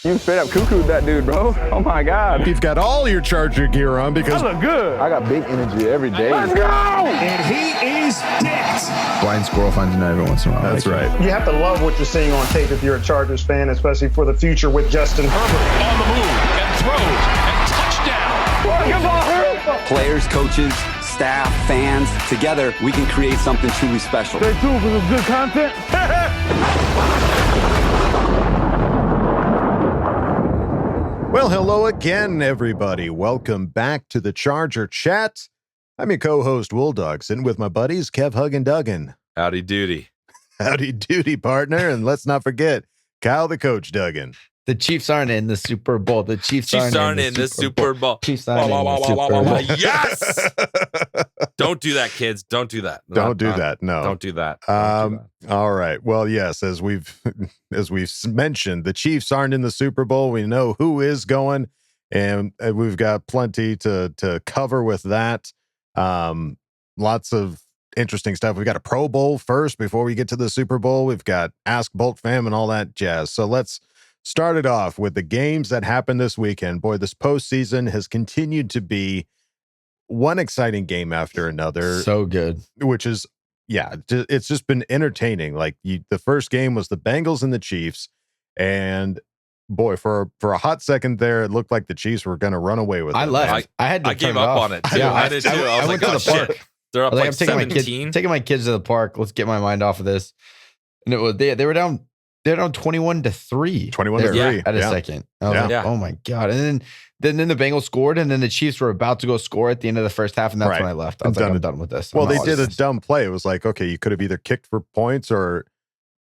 You straight up cuckooed that dude, bro. Oh my God. You've got all your Charger gear on because I look good. I got big energy every day. Let's go! And he is dicked. Blind squirrel finds a nut every once in a while. That's right. You have to love what you're seeing on tape if you're a Chargers fan, especially for the future with Justin Herbert. On the move and throws and touchdown. Players, coaches, staff, fans, together we can create something truly special. Stay tuned for some good content. Well, hello again, everybody. Welcome back to the Charger Chat. I'm your co-host, Wolldog, sitting with my buddies, Kev, Hug, and Duggan. Howdy doody. Howdy doody, partner. And let's not forget, Kyle the Coach Duggan. The Chiefs aren't in the Super Bowl. The Chiefs aren't in the Super Bowl. Chiefs aren't in the Super Bowl. Yes! Don't do that, kids. Don't do that. Don't do that. No. Don't do that. All right. Well, yes, as we've mentioned, the Chiefs aren't in the Super Bowl. We know who is going, and we've got plenty to cover with that. Lots of interesting stuff. We've got a Pro Bowl first before we get to the Super Bowl. We've got Ask Boltfam and all that jazz. So let's start it off with the games that happened this weekend. Boy, this postseason has continued to be one exciting game after another. So good. Which is, yeah, it's just been entertaining. Like the first game was the Bengals and the Chiefs. And boy, for a hot second there, it looked like the Chiefs were going to run away with it. I left. I gave up on it too. Yeah, I did too. I went to the park. They're up like 17. Taking my kids to the park. Let's get my mind off of this. And it was they were down 21-3. 21-3 at a second. I was like, oh my God. And then the Bengals scored, and then the Chiefs were about to go score at the end of the first half, and that's when I left. I was like, I'm done with this. Well, they did a dumb play. It was like, okay, you could have either kicked for points or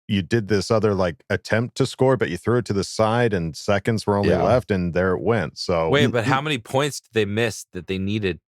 you did this other like attempt to score, but you threw it to the side and seconds were only left, and there it went. So wait, but how many points did they miss that they needed?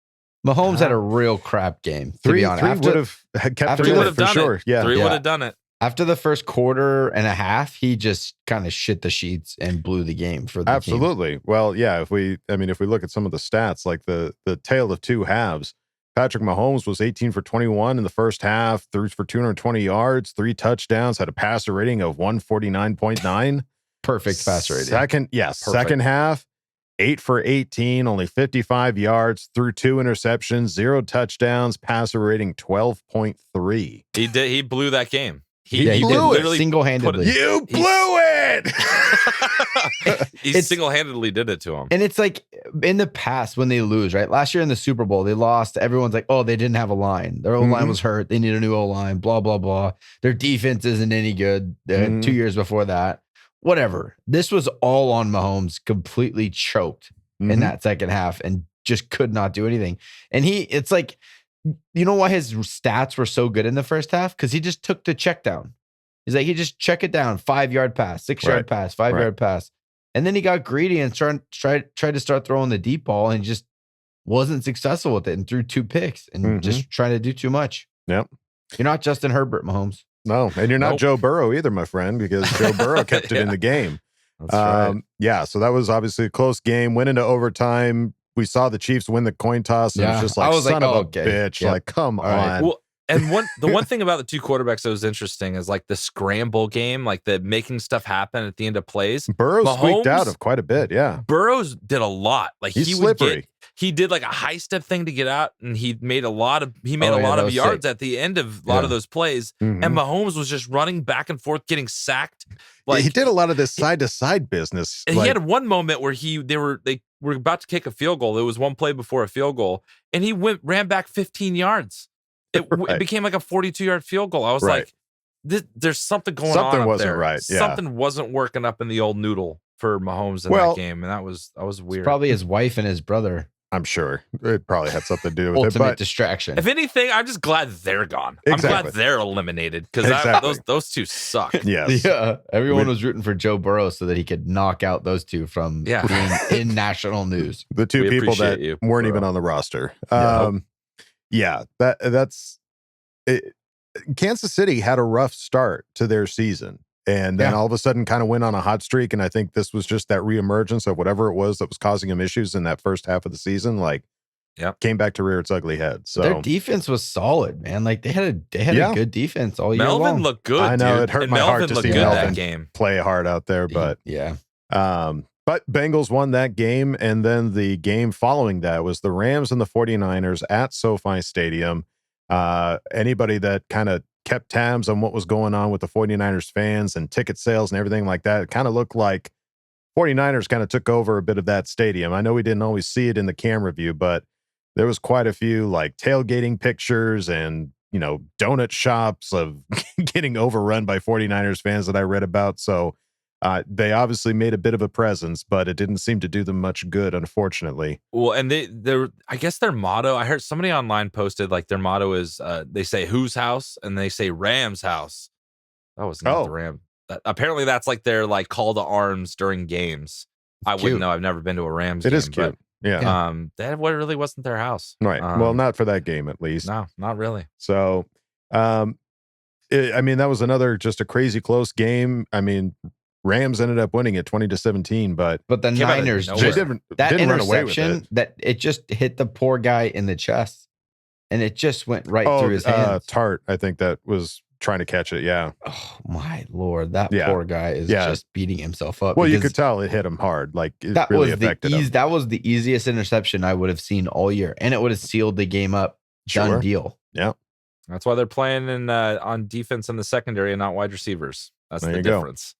Mahomes had a real crap game. To be honest, would have kept three would have done sure. it. Yeah, three would have done it. After the first quarter and a half, he just kind of shit the sheets and blew the game for the Absolutely. team. Well, yeah, if we look at some of the stats, like the tale of two halves, Patrick Mahomes was 18 for 21 in the first half, threw for 220 yards, 3 touchdowns, had a passer rating of 149.9. Perfect passer rating. Second half, 8 for 18, only 55 yards, threw 2 interceptions, 0 touchdowns, passer rating 12.3. He blew that game. He blew it single-handedly. You blew it. He single-handedly did it to him. And it's like in the past when they lose, right? Last year in the Super Bowl, they lost. Everyone's like, oh, they didn't have a line. Their O-line was hurt. They need a new O-line, blah, blah, blah. Their defense isn't any good. 2 years before that. Whatever. This was all on Mahomes, completely choked in that second half and just could not do anything. And it's like, you know why his stats were so good in the first half? Because he just took the check down. He's like, he just check it down, 5-yard pass, 6-yard pass, 5-yard pass. And then he got greedy and tried to start throwing the deep ball and just wasn't successful with it and threw 2 picks and just trying to do too much. Yep. You're not Justin Herbert, Mahomes. No, and you're not Joe Burrow either, my friend, because Joe Burrow kept it in the game. That's right. Yeah, so that was obviously a close game. Went into overtime. We saw the Chiefs win the coin toss, and it was just like, son of a bitch. Yep. Like, come on. Right. Well, and the one thing about the two quarterbacks that was interesting is like the scramble game, like the making stuff happen at the end of plays. Burrow squeaked out of quite a bit, yeah. Burrows did a lot. Like he's slippery. He did like a high step thing to get out, and he made a lot of yards at the end of a lot of those plays. And Mahomes was just running back and forth, getting sacked. Like he did a lot of this side to side business. And he had one moment where they were about to kick a field goal. There was one play before a field goal, and he ran back 15 yards. It became like a 42-yard field goal. I was like, there's something going on. Something up wasn't there. right. Yeah. Something wasn't working up in the old noodle for Mahomes in that game, and that was weird. It's probably his wife and his brother. I'm sure it probably had something to do with Ultimate it. But distraction. If anything, I'm just glad they're gone. Exactly. I'm glad they're eliminated because those two suck. Yes. Yeah. Everyone was rooting for Joe Burrow so that he could knock out those two from being in national news. The two people that weren't even on the roster. That's it. Kansas City had a rough start to their season. And then all of a sudden kind of went on a hot streak. And I think this was just that reemergence of whatever it was that was causing him issues in that first half of the season. Like, came back to rear its ugly head. So their defense was solid, man. Like they had a good defense all year long. Melvin looked good. I know, dude. it hurt and my Melvin heart to looked see good Melvin that game. play hard out there, but But Bengals won that game, and then the game following that was the Rams and the 49ers at SoFi Stadium. Anybody that kind of kept tabs on what was going on with the 49ers fans and ticket sales and everything like that, it kind of looked like 49ers kind of took over a bit of that stadium. I know we didn't always see it in the camera view, but there was quite a few like tailgating pictures and, donut shops of getting overrun by 49ers fans that I read about. So they obviously made a bit of a presence, but it didn't seem to do them much good, unfortunately. Well, and I guess their motto, I heard somebody online posted like their motto is they say whose house and they say Rams house. That was not the Ram. Apparently that's like their like call to arms during games. I wouldn't know. I've never been to a Rams game. It is cute. Yeah. That really wasn't their house. Right. Well, not for that game, at least. No, not really. So, that was another just a crazy close game. I mean, Rams ended up winning it 20-17, but the Niners that interception run away with it. That it just hit the poor guy in the chest, and it just went right through his hands. Tart, I think that was trying to catch it. Yeah. Oh my Lord, that poor guy is just beating himself up. Well, you could tell it hit him hard. Like it that really was affected him. That was the easiest interception I would have seen all year, and it would have sealed the game up. Done deal. Yeah. That's why they're playing on defense in the secondary and not wide receivers. That's the difference.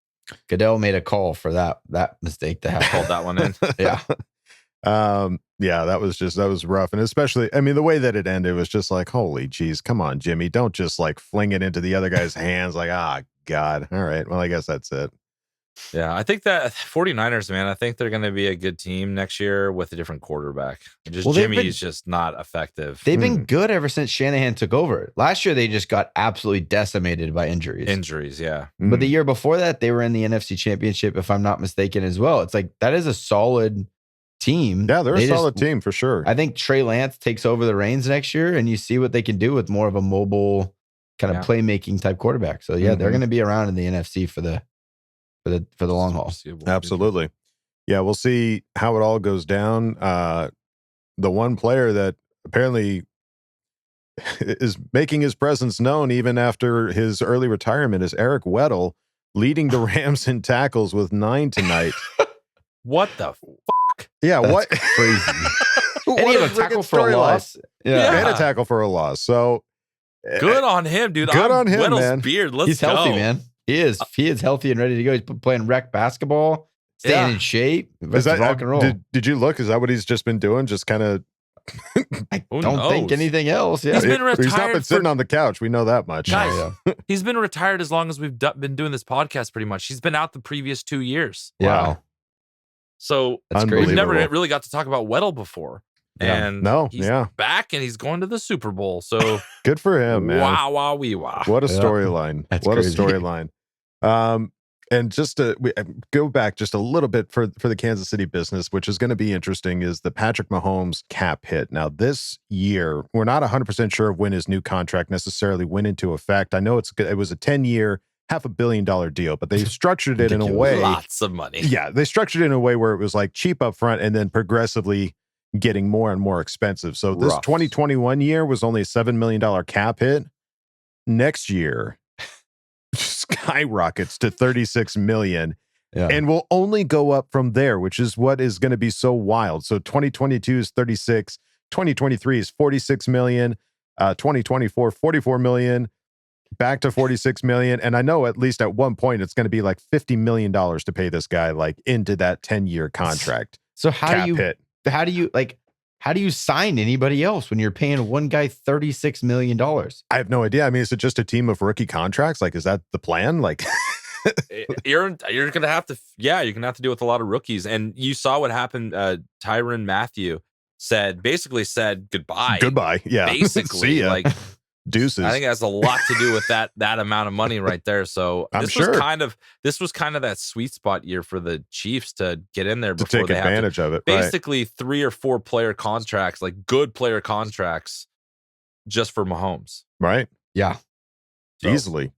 Goodell made a call for that mistake to have called that one in. Yeah. That was rough. And especially, the way that it ended was just like, holy geez, come on, Jimmy. Don't just like fling it into the other guy's hands. Like, God. All right. Well, I guess that's it. Yeah. I think that 49ers, man, I think they're going to be a good team next year with a different quarterback. Jimmy's just not effective. They've been good ever since Shanahan took over. Last year, they just got absolutely decimated by injuries. Yeah. But the year before that, they were in the NFC Championship, if I'm not mistaken, as well. It's like, that is a solid team. Yeah, they're a solid team for sure. I think Trey Lance takes over the reins next year, and you see what they can do with more of a mobile kind of playmaking type quarterback. So they're going to be around in the NFC for the long haul. Absolutely. Yeah, we'll see how it all goes down. The one player that apparently is making his presence known even after his early retirement is Eric Weddle, leading the Rams in tackles with 9 tonight. What the fuck? Yeah, That's what? crazy. What and he a had a tackle freaking for a loss. And a tackle for a loss. So good on him, dude. Good on him, Weddle's man. Beard. He's healthy, man. He is healthy and ready to go. He's playing rec basketball, staying in shape. Is that rock and roll. Did you look? Is that what he's just been doing? Just kind of. I don't think anything else. Yeah, he's been retired. He's not been sitting on the couch. We know that much. Guys, he's been retired as long as we've been doing this podcast. Pretty much, he's been out the previous 2 years. Yeah. Wow. So we've never really got to talk about Weddle before. And he's back and he's going to the Super Bowl. So good for him, man. Wow, wee, wow. What a storyline. What crazy. A storyline. And just to go back just a little bit for the Kansas City business, which is going to be interesting, is the Patrick Mahomes cap hit. Now, this year, we're not 100% sure of when his new contract necessarily went into effect. I know it was a 10-year, $500 million deal, but they structured it in a way. Lots of money. Yeah, they structured it in a way where it was like cheap up front and then progressively getting more and more expensive. So this 2021 year was only a $7 million cap hit. Next year skyrockets to $36 million and will only go up from there, which is what is going to be so wild. So 2022 is 36, 2023 is 46 million, 2024 44 million, back to 46 million. And I know at least at one point it's going to be like $50 million to pay this guy like into that 10-year contract. So how do you sign anybody else when you're paying one guy $36 million? I have no idea. I mean, is it just a team of rookie contracts? Like, is that the plan? Like, you're gonna have to, you're gonna have to deal with a lot of rookies. And you saw what happened. Tyrann Mathieu basically said goodbye. Goodbye. Yeah. Basically, See ya. like deuces. I think it has a lot to do with that amount of money right there. So this was kind of that sweet spot year for the Chiefs to get in there before to take advantage of it. Basically, 3 or 4 player contracts, like good player contracts, just for Mahomes. Right. Yeah. Easily.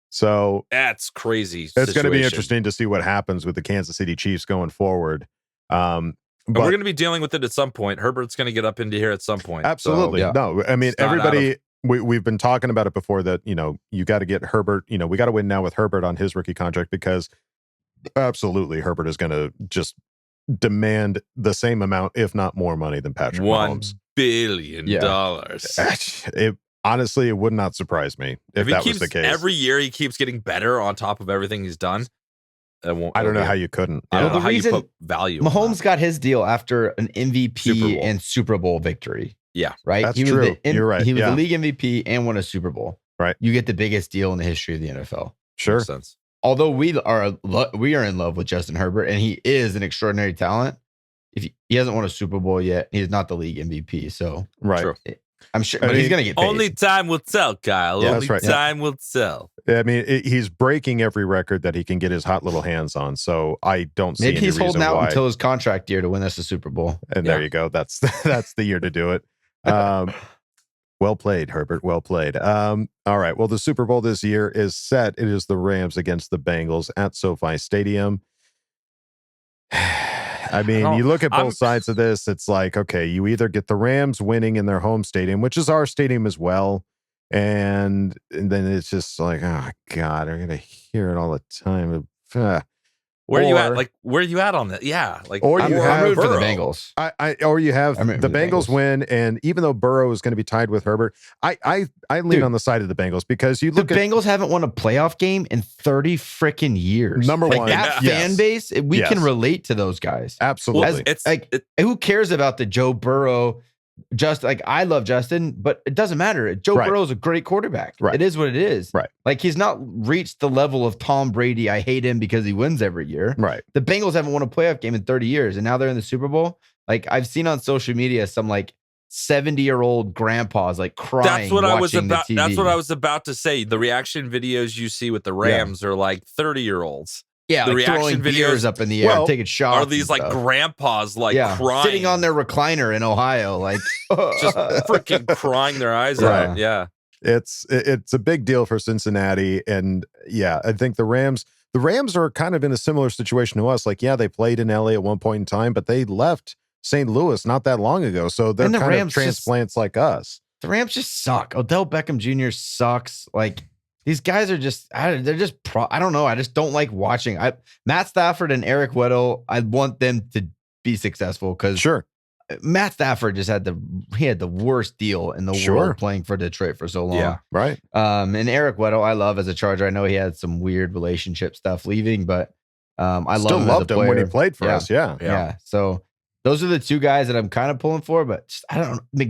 So that's crazy. It's going to be interesting to see what happens with the Kansas City Chiefs going forward. But we're going to be dealing with it at some point. Herbert's going to get up into here at some point. Absolutely. So, No, I mean, everybody. We've been talking about it before that, you got to get Herbert, we got to win now with Herbert on his rookie contract because absolutely, Herbert is going to just demand the same amount, if not more money than Patrick Mahomes. $1 billion. Honestly, it would not surprise me if that was the case. Every year he keeps getting better on top of everything he's done. I don't know how you couldn't. I don't know how you reason put value on Mahomes that. got his deal after an Super MVP Bowl. and Super Bowl victory. Yeah. Right? That's He was true. You're right. He was Yeah. the league MVP and won a Super Bowl. Right. You get the biggest deal in the history of the NFL. Sure. Makes sense. Although we are in love with Justin Herbert, and he is an extraordinary talent. If he hasn't won a Super Bowl yet, he's not the league MVP. So Right. True. I'm sure, but he's going to get paid. Only time will tell, Kyle. Yeah, Only that's right. time will tell. I mean, he's breaking every record that he can get his hot little hands on. So I don't see Maybe any he's holding reason out why. until his contract year to win us a Super Bowl. And there you go. That's the year to do it. Well played, Herbert. Well played. All right. Well, the Super Bowl this year is set. It is the Rams against the Bengals at SoFi Stadium. I mean, you look at both sides of this, it's like, okay, you either get the Rams winning in their home stadium, which is our stadium as well. And then it's just like, oh, God, I'm going to hear it all the time. Where are you at? Like, where are you at on that? Yeah. Like, Or I'm you have rooting for the Burrow. Bengals. or you have I'm rooting the for the Bengals Bengals. win, and even though Burrow is going to be tied with Herbert, I lean Dude, on the side of the Bengals because you The look at Bengals haven't won a playoff game in 30 freaking years. Number Like, one, that yes. fan base, we Yes. can relate to those guys. absolutely. It's Like, who cares about the Joe Burrow? I love Justin, but it doesn't matter. Joe Right. Burrow is a great quarterback. Right. It is what it is. Right. Like, he's not reached the level of Tom Brady. I hate him because he wins every year. Right. The Bengals haven't won a playoff game in 30 years, and now they're in the Super Bowl. Like, I've seen on social media some like 70-year-old grandpas like crying. that's what I was watching the about. TV. That's what I was about to say. The reaction videos you see with the Rams are like 30-year-olds. Yeah, the like throwing reaction beers videos up in the air, well, taking shots. Are these and like stuff. grandpas like crying, sitting on their recliner in Ohio, like just freaking crying their eyes Right. out? Yeah. It's a big deal for Cincinnati, and yeah, I think the Rams are kind of in a similar situation to us. Like, yeah, they played in LA at one point in time, but they left St. Louis not that long ago, so they're And the kind Rams of transplants like us. The Rams just suck. Odell Beckham Jr. sucks. Like, these guys are just, I don't know. I just don't like watching. Matt Stafford and Eric Weddle, I want them to be successful because Sure. Matt Stafford just had the worst deal in the Sure. world playing for Detroit for so long. Yeah. Right. And Eric Weddle, I love as a Charger. I know he had some weird relationship stuff leaving, but I Still love loved him as a him when he player. played for Yeah. us. Yeah. Yeah. So those are the two guys that I'm kind of pulling for, but just, I don't know.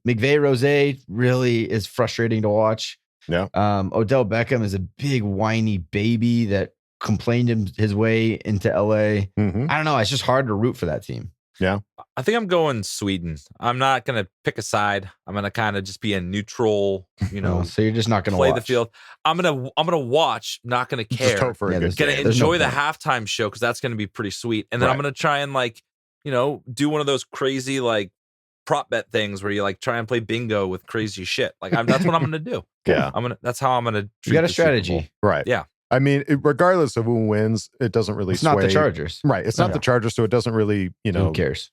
McVay Rose really is frustrating to watch. Yeah. Odell Beckham is a big whiny baby that complained his way into LA. Mhm. I don't know. It's just hard to root for that team. I think I'm going Sweden. I'm not going to pick a side. I'm going to kind of just be a neutral, So you're just not going to play watch. the field. I'm going to watch, not going to Just care. hope for a Yeah, good Going game. to There's no enjoy the point. halftime show because that's going to be pretty sweet. And then I'm Right. going to try and do one of those crazy prop bet things where you try and play bingo with crazy shit. That's what I'm going to do. Yeah. That's how I'm going to. You got a strategy. Right. Yeah. I mean, regardless of who wins, it doesn't really It's not the sway- Chargers. Right. It's not Okay. the Chargers, so it doesn't really, Who cares?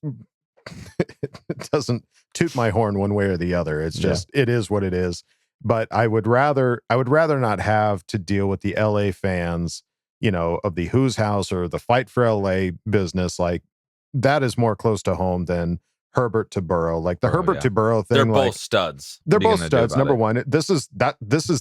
it doesn't toot my horn one way or the other. It's just it is what it is. But I would rather not have to deal with the LA fans, of the Who's House or the Fight for LA business. Like, that is more close to home than Herbert to Burrow. Like the Oh, Herbert yeah. to Burrow thing. They're like, both studs. they're What are you both gonna do studs. about Number it? one, this is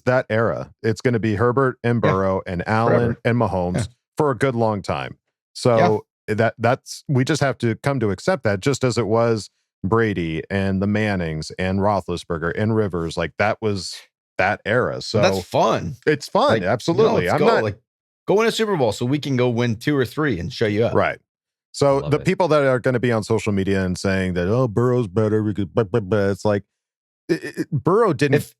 that era. It's going to be Herbert and Burrow and Allen Forever. and Mahomes for a good long time. So that's we just have to come to accept that, just as it was Brady and the Mannings and Roethlisberger and Rivers. Like, that was that era. So That's fun. it's fun. Absolutely. let's I'm go. not Go win a Super Bowl so we can go win 2 or 3 and show you up. right. So Love the it. people that are going to be on social media and saying that, oh, Burrow's better because blah, blah, blah, it's like Burrow didn't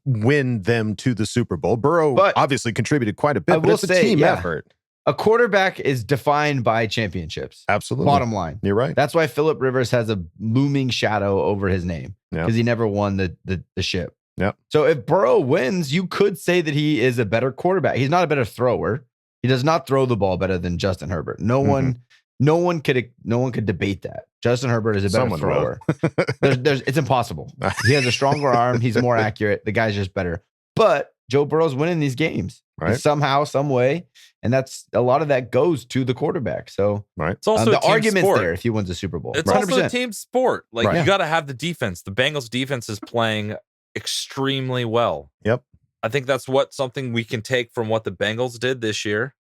win them to the Super Bowl. Burrow But obviously contributed quite a bit, I but will it's a say, team yeah. effort. A quarterback is defined by championships. Absolutely. Bottom line. You're right. That's why Phillip Rivers has a looming shadow over his name Yeah. because he never won the ship. Yep. So if Burrow wins, you could say that he is a better quarterback. He's not a better thrower. He does not throw the ball better than Justin Herbert. No one could debate that. Justin Herbert is a better Someone thrower. It's impossible. He has a stronger arm. He's more accurate. The guy's just better. But Joe Burrow's winning these games. Right. somehow, some way. And that's a lot of that goes to the quarterback. So Right. It's also the a team argument's sport. there if he wins the Super Bowl. It's also a team sport. Like Right. you got to have the defense. The Bengals defense is playing extremely well. Yep. I think that's something we can take from what the Bengals did this year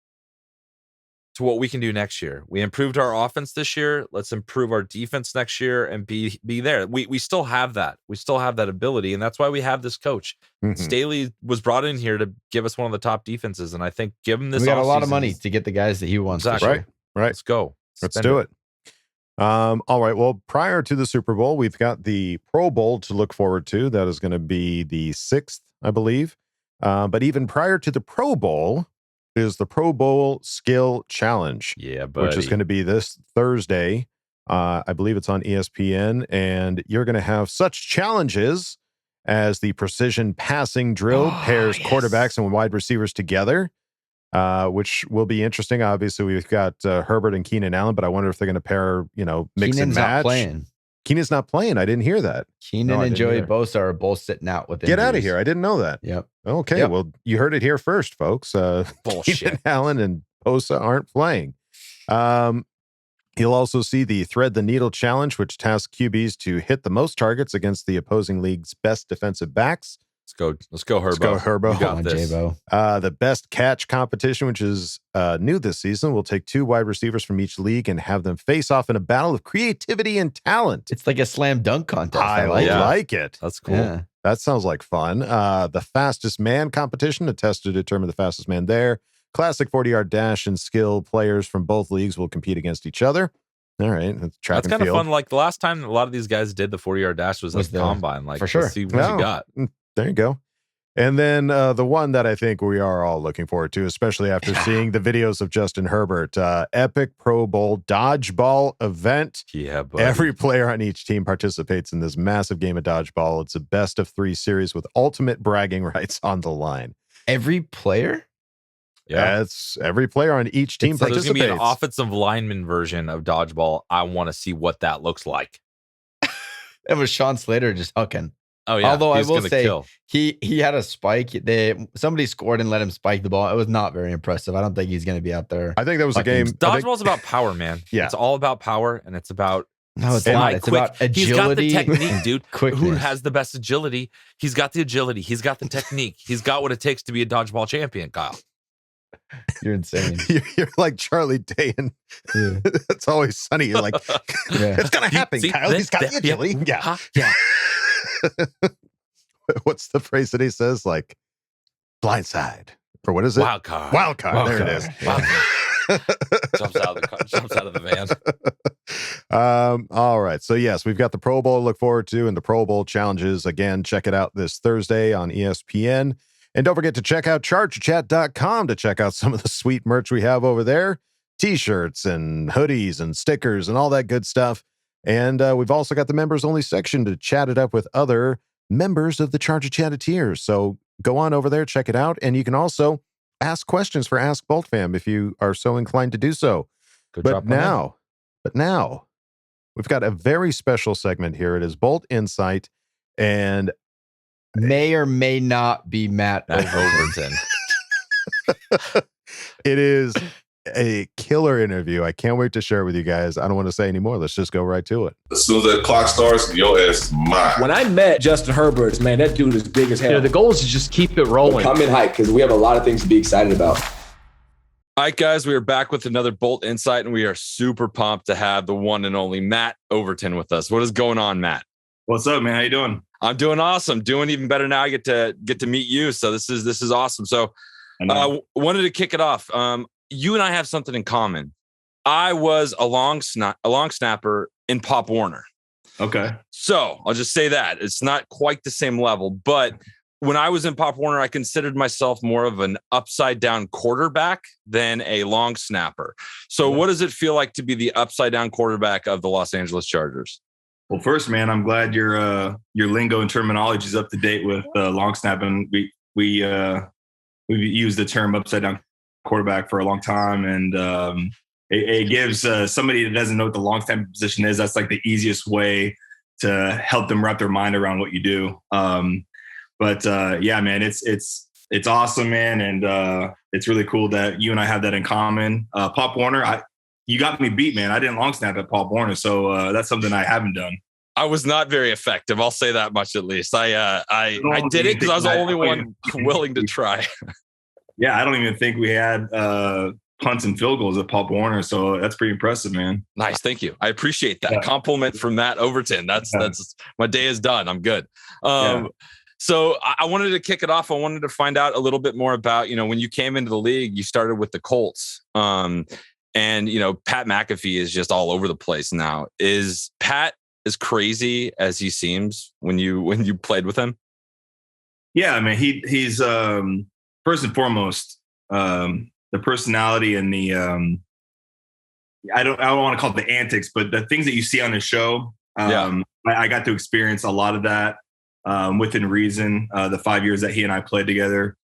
to what we can do next year. We improved our offense this year. Let's improve our defense next year and be there. We still have that. We still have that ability, and that's why we have this coach. Mhm. Staley was brought in here to give us one of the top defenses, and I think give him this. We got a lot of offseason. money to get the guys that he wants. Exactly. Right. Right. Let's go. Let's Spend do it. All right. Well, prior to the Super Bowl, we've got the Pro Bowl to look forward to. That is going to be the 6th, I believe. But even prior to the Pro Bowl is the Pro Bowl Skill Challenge, Yeah, buddy. which is going to be this Thursday. I believe it's on ESPN, and you're going to have such challenges as the precision passing drill pairs quarterbacks and wide receivers together, which will be interesting. Obviously, we've got Herbert and Keenan Allen, but I wonder if they're going to pair, mix Keenan's and match. not playing. Keenan's not playing. I didn't hear that. Keenan I and didn't Joey either. Bosa are both sitting out with Get out of injuries. here. I didn't know that. Yep. Okay, Yep. well, you heard it here first, folks. Bullshit. Keenan Allen and Bosa aren't playing. You'll also see the Thread the Needle Challenge, which tasks QBs to hit the most targets against the opposing league's best defensive backs. Let's go, Herbo. Let's go, Herbo. You got Come on, this. J-Bo. The Best Catch competition, which is new this season, will take 2 wide receivers from each league and have them face off in a battle of creativity and talent. It's like a slam dunk contest. I like like it. it. That's cool. Yeah. That sounds like fun. The Fastest Man competition, a test to determine the fastest man there. Classic 40-yard dash and skill players from both leagues will compete against each other. All right. That's track That's and kind of field. fun. Like the last time a lot of these guys did the 40-yard dash was at the the- combine. Like for sure. let's see what No. you got. There you go. And then the one that I think we are all looking forward to, especially after seeing the videos of Justin Herbert, epic Pro Bowl dodgeball event. Yeah, but Every player on each team participates in this massive game of dodgeball. It's a best of 3 series with ultimate bragging rights on the line. Every player? yeah. It's every player on each team So there's gonna participates. be an offensive lineman version of dodgeball. I want to see what that looks like. It was Sean Slater just hucking. Oh yeah. Although he's I will gonna say kill. he had a spike. Somebody scored and let him spike the ball. It was not very impressive. I don't think he's going to be out there. I think that was a game. I think- Dodgeball's about power, man. Yeah. It's all about power, and it's about No, it's And not. like It's quick. about agility. He's got the technique, dude. Who quickness. has the best agility? He's got the agility. He's got the technique. He's got what it takes to be a dodgeball champion, Kyle. You're insane. You're like Charlie Day, and Yeah. it's always sunny. You're like, Yeah. it's gonna happen, See, Kyle. He's got the agility. Yeah. Huh? Yeah. What's the phrase that he says? Like, blindside, or what is it? Wild card. Wild card. Wild There card. it is. Wild Jumps out of the car. Jumps out of the van. All right. So yes, we've got the Pro Bowl to look forward to and the Pro Bowl challenges. Again, check it out this Thursday on ESPN. And don't forget to check out chargerchat.com to check out some of the sweet merch we have over there. T-shirts and hoodies and stickers and all that good stuff. And we've also got the members only section to chat it up with other members of the Charger Chatteteers. So go on over there, check it out. And you can also ask questions for Ask Boltfam if you are so inclined to do so. Good But drop one in. now, we've got a very special segment here. It is Bolt Insight, and May or may not be Matt Matt Overton. Overton. it is a killer interview. I can't wait to share it with you guys. I don't want to say any more. Let's just go right to it. As soon as that clock starts, your ass is mine. When I met Justin Herbert, man, that dude is big as hell. the goal is to just keep it rolling. Come in hype because we have a lot of things to be excited about. All right, guys, we are back with another Bolt Insight, and we are super pumped to have the one and only Matt Overton with us. What is going on, Matt? What's up, man? How you doing? I'm doing awesome. Doing even better now. I get to meet you. So this is awesome. So wanted to kick it off. You and I have something in common. I was a long snapper in Pop Warner. Okay. So I'll just say that it's not quite the same level, but when I was in Pop Warner, I considered myself more of an upside down quarterback than a long snapper. So what does it feel like to be the upside down quarterback of the Los Angeles Chargers? Well, first, man, I'm glad your lingo and terminology is up to date with long snapping. We've used the term upside down quarterback for a long time, and it gives somebody that doesn't know what the long snapping position is. That's like the easiest way to help them wrap their mind around what you do. But yeah, man, it's it's awesome, man. And it's really cool that you and I have that in common. Pop Warner, you got me beat, man. I didn't long snap at Pop Warner. So that's something I haven't done. I was not very effective. I'll say that much at least. I did it because I was the only one willing to try. Yeah, I don't even think we had punts and field goals at Pop Warner. So that's pretty impressive, man. Nice. Thank you. I appreciate that. Compliment from Matt Overton. That's my day is done. I'm good. So I wanted to kick it off. I wanted to find out a little bit more about, when you came into the league, you started with the Colts. And, Pat McAfee is just all over the place now. Is Pat as crazy as he seems when you played with him? Yeah, I mean, he's first and foremost, the personality and the I don't want to call it the antics, but the things that you see on the show. I got to experience a lot of that within reason. The 5 years that he and I played together,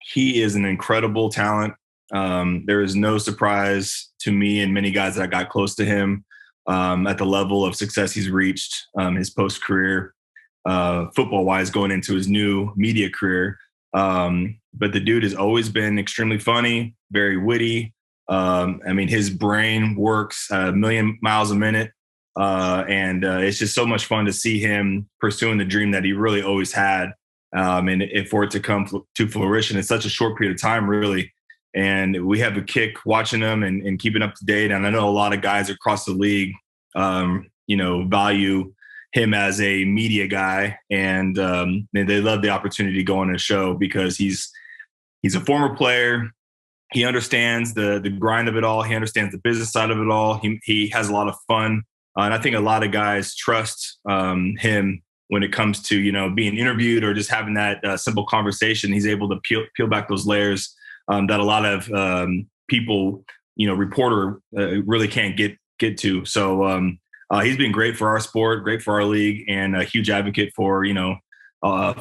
he is an incredible talent. There is no surprise to me and many guys that got close to him at the level of success he's reached, his post-career, football-wise, going into his new media career. But the dude has always been extremely funny, very witty. I mean, his brain works a million miles a minute. And it's just so much fun to see him pursuing the dream that he really always had. And for it to come to fruition in such a short period of time, really. And we have a kick watching him and keeping up to date. And I know a lot of guys across the league, value him as a media guy. And they love the opportunity to go on a show because he's a former player. He understands the grind of it all. He understands the business side of it all. He has a lot of fun. And I think a lot of guys trust him when it comes to, being interviewed or just having that simple conversation. He's able to peel back those layers that a lot of people, reporter really can't get to. So he's been great for our sport, great for our league, and a huge advocate for,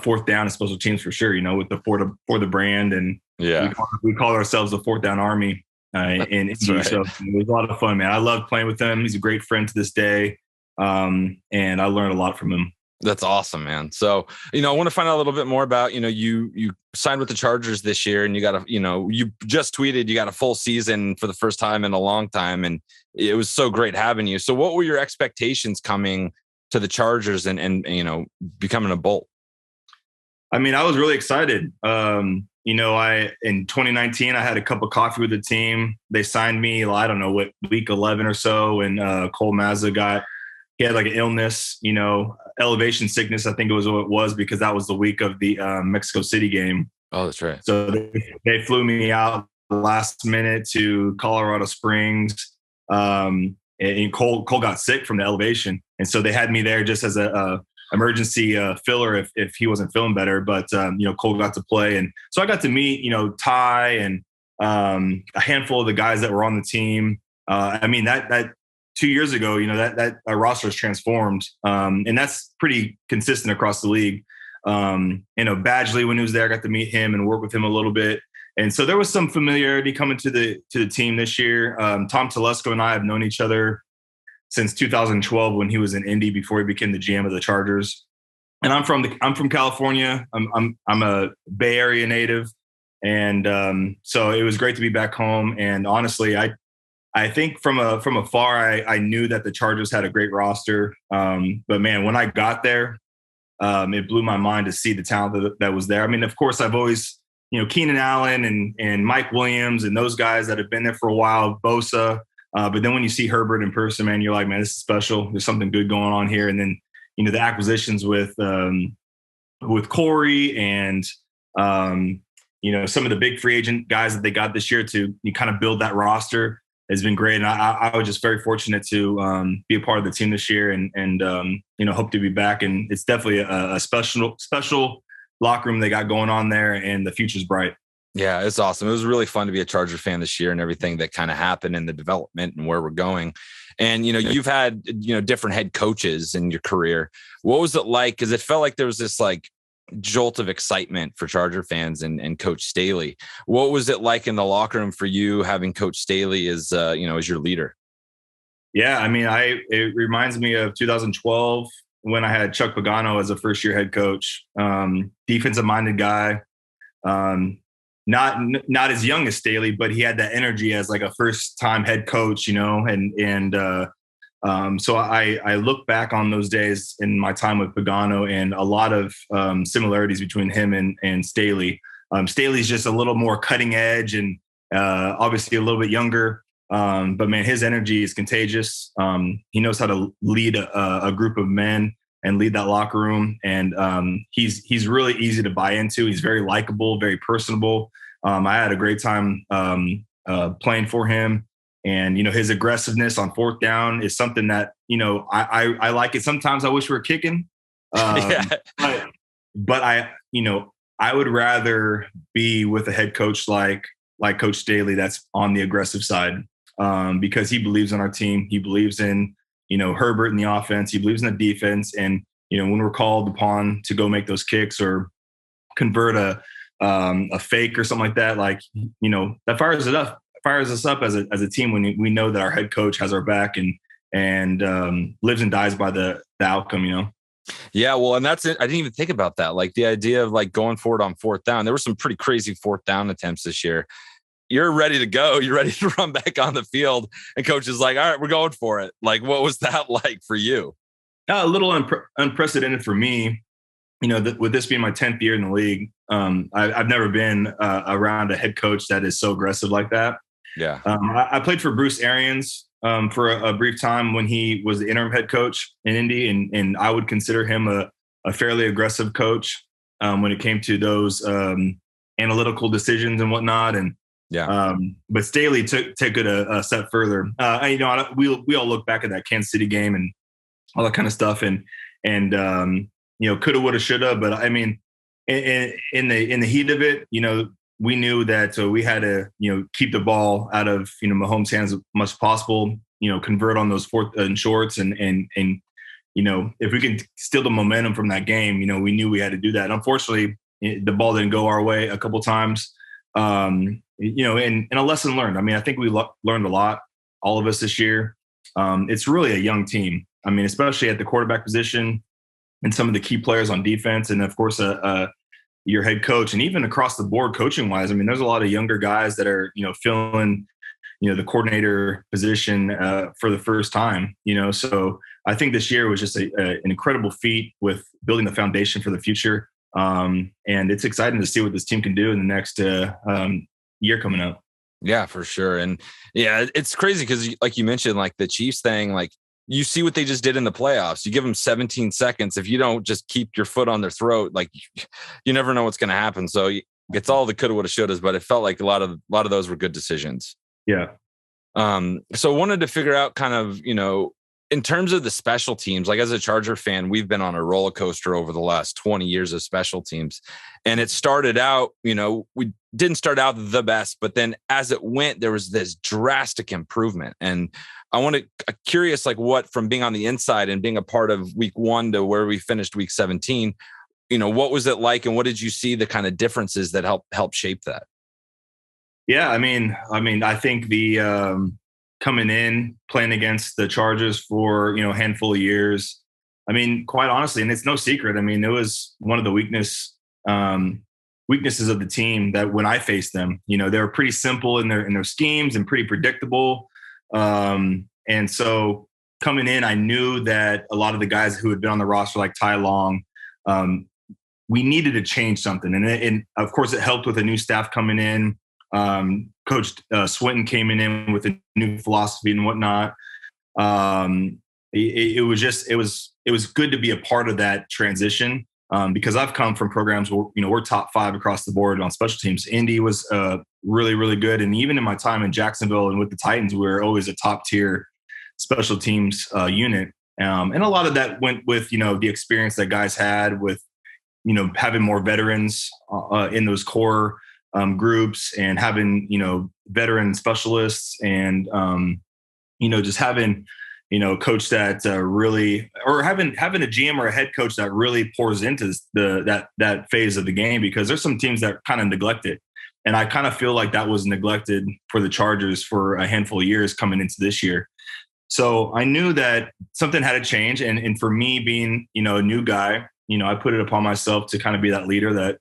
fourth down and special teams for sure, with the for the brand. And we call ourselves the fourth down army. In Indy. Right. So it was a lot of fun, man. I love playing with him. He's a great friend to this day. And I learned a lot from him. That's awesome, man. So, I want to find out a little bit more about, you signed with the Chargers this year and you got you just tweeted you got a full season for the first time in a long time. And it was so great having you. So what were your expectations coming to the Chargers and becoming a Bolt? I mean, I was really excited. In 2019, I had a cup of coffee with the team. They signed me, I don't know what, week 11 or so. And Cole Mazza he had like an illness, elevation sickness, I think it was what it was, because that was the week of the Mexico City game. Oh, that's right. So they flew me out last minute to Colorado Springs. And Cole got sick from the elevation. And so they had me there just as a emergency filler if he wasn't feeling better. But, Cole got to play. And so I got to meet, Ty and a handful of the guys that were on the team. I mean, that 2 years ago, that roster is transformed. And that's pretty consistent across the league. Badgley, when he was there, I got to meet him and work with him a little bit. And so there was some familiarity coming to the team this year. Tom Telesco and I have known each other since 2012 when he was in Indy before he became the GM of the Chargers. And I'm from California. I'm a Bay Area native. And so it was great to be back home. And honestly, I think from afar, I knew that the Chargers had a great roster. But man, when I got there, it blew my mind to see the talent that was there. I mean, of course, I've always, Keenan Allen and Mike Williams and those guys that have been there for a while, Bosa. But then when you see Herbert in person, man, you're like, man, this is special. There's something good going on here. And then, the acquisitions with Corey and, some of the big free agent guys that they got this year to kind of build that roster has been great. And I was just very fortunate to be a part of the team this year and hope to be back. And it's definitely a special locker room they got going on there, and the future's bright. Yeah, it's awesome. It was really fun to be a Charger fan this year and everything that kind of happened in the development and where we're going. And, you've had, different head coaches in your career. What was it like? Because it felt like there was this jolt of excitement for Charger fans and Coach Staley. What was it like in the locker room for you having Coach Staley as, as your leader? Yeah, I mean, it reminds me of 2012 when I had Chuck Pagano as a first-year head coach. Defensive-minded guy. not as young as Staley, but he had that energy as like a first time head coach, so I look back on those days in my time with Pagano and a lot of similarities between him and Staley. Staley's just a little more cutting edge and obviously a little bit younger. But man, his energy is contagious. He knows how to lead a group of men and lead that locker room. And he's really easy to buy into. He's very likable, very personable. I had a great time playing for him. And, his aggressiveness on fourth down is something that, I like it. Sometimes I wish we were kicking. But I would rather be with a head coach like Coach Staley that's on the aggressive side because he believes in our team. He believes in, Herbert in the offense. He believes in the defense. And, when we're called upon to go make those kicks or convert a fake or something like that, that fires us up as a team when we know that our head coach has our back and lives and dies by the outcome, Yeah, well, and that's it. I didn't even think about that. Like the idea of like going forward on fourth down. There were some pretty crazy fourth down attempts this year. You're ready to go. You're ready to run back on the field. And coach is like, all right, we're going for it. Like, what was that like for you? A little unprecedented for me. With this being my 10th year in the league, I've never been around a head coach that is so aggressive like that. Yeah. I played for Bruce Arians for a brief time when he was the interim head coach in Indy, and I would consider him a fairly aggressive coach when it came to those analytical decisions and whatnot. And but Staley took it a step further. We all look back at that Kansas City game and all that kind of stuff, and coulda, woulda, shoulda. But I mean, in the heat of it, we knew that we had to, keep the ball out of, Mahomes' hands as much as possible, convert on those fourth and shorts. And if we can steal the momentum from that game, we knew we had to do that. And unfortunately, the ball didn't go our way a couple of times, and a lesson learned. I mean, I think we learned a lot, all of us this year. It's really a young team. I mean, especially at the quarterback position and some of the key players on defense. And of course, your head coach, and even across the board coaching wise, I mean, there's a lot of younger guys that are, filling, the coordinator position for the first time, so I think this year was just an incredible feat with building the foundation for the future. And it's exciting to see what this team can do in the next year coming up. Yeah, for sure. And yeah, it's crazy because like you mentioned, like the Chiefs thing, like you see what they just did in the playoffs. You give them 17 seconds. If you don't just keep your foot on their throat, like you never know what's going to happen. So it's all the coulda, woulda, shouldas, but it felt like a lot of those were good decisions. Yeah. So I wanted to figure out kind of, in terms of the special teams, like as a Charger fan, we've been on a roller coaster over the last 20 years of special teams. And it started out, we didn't start out the best, but then as it went, there was this drastic improvement. And I'm curious, like what, from being on the inside and being a part of week 1 to where we finished week 17, what was it like? And what did you see the kind of differences that help shape that? Yeah. I mean, I think the, coming in, playing against the Chargers for, a handful of years. I mean, quite honestly, and it's no secret. I mean, it was one of the weaknesses of the team that when I faced them, they were pretty simple in their schemes and pretty predictable. And so coming in, I knew that a lot of the guys who had been on the roster, like Ty Long, we needed to change something. And of course, it helped with a new staff coming in. Coach Swinton came in with a new philosophy and whatnot. It was good to be a part of that transition because I've come from programs where we're top 5 across the board on special teams. Indy was really, really good, and even in my time in Jacksonville and with the Titans, we were always a top tier special teams unit. And a lot of that went with the experience that guys had with having more veterans in those core groups and having, veteran specialists and, just having, a coach that really, or having a GM or a head coach that really pours into that phase of the game, because there's some teams that kind of neglect it. And I kind of feel like that was neglected for the Chargers for a handful of years coming into this year. So I knew that something had to change. And for me being, a new guy, I put it upon myself to kind of be that leader that,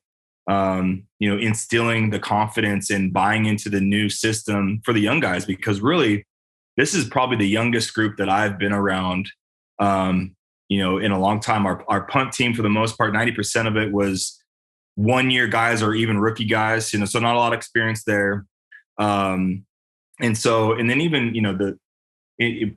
instilling the confidence and buying into the new system for the young guys, because really this is probably the youngest group that I've been around, in a long time. Our punt team, for the most part, 90% of it was 1-year guys or even rookie guys, so not a lot of experience there. And then even, the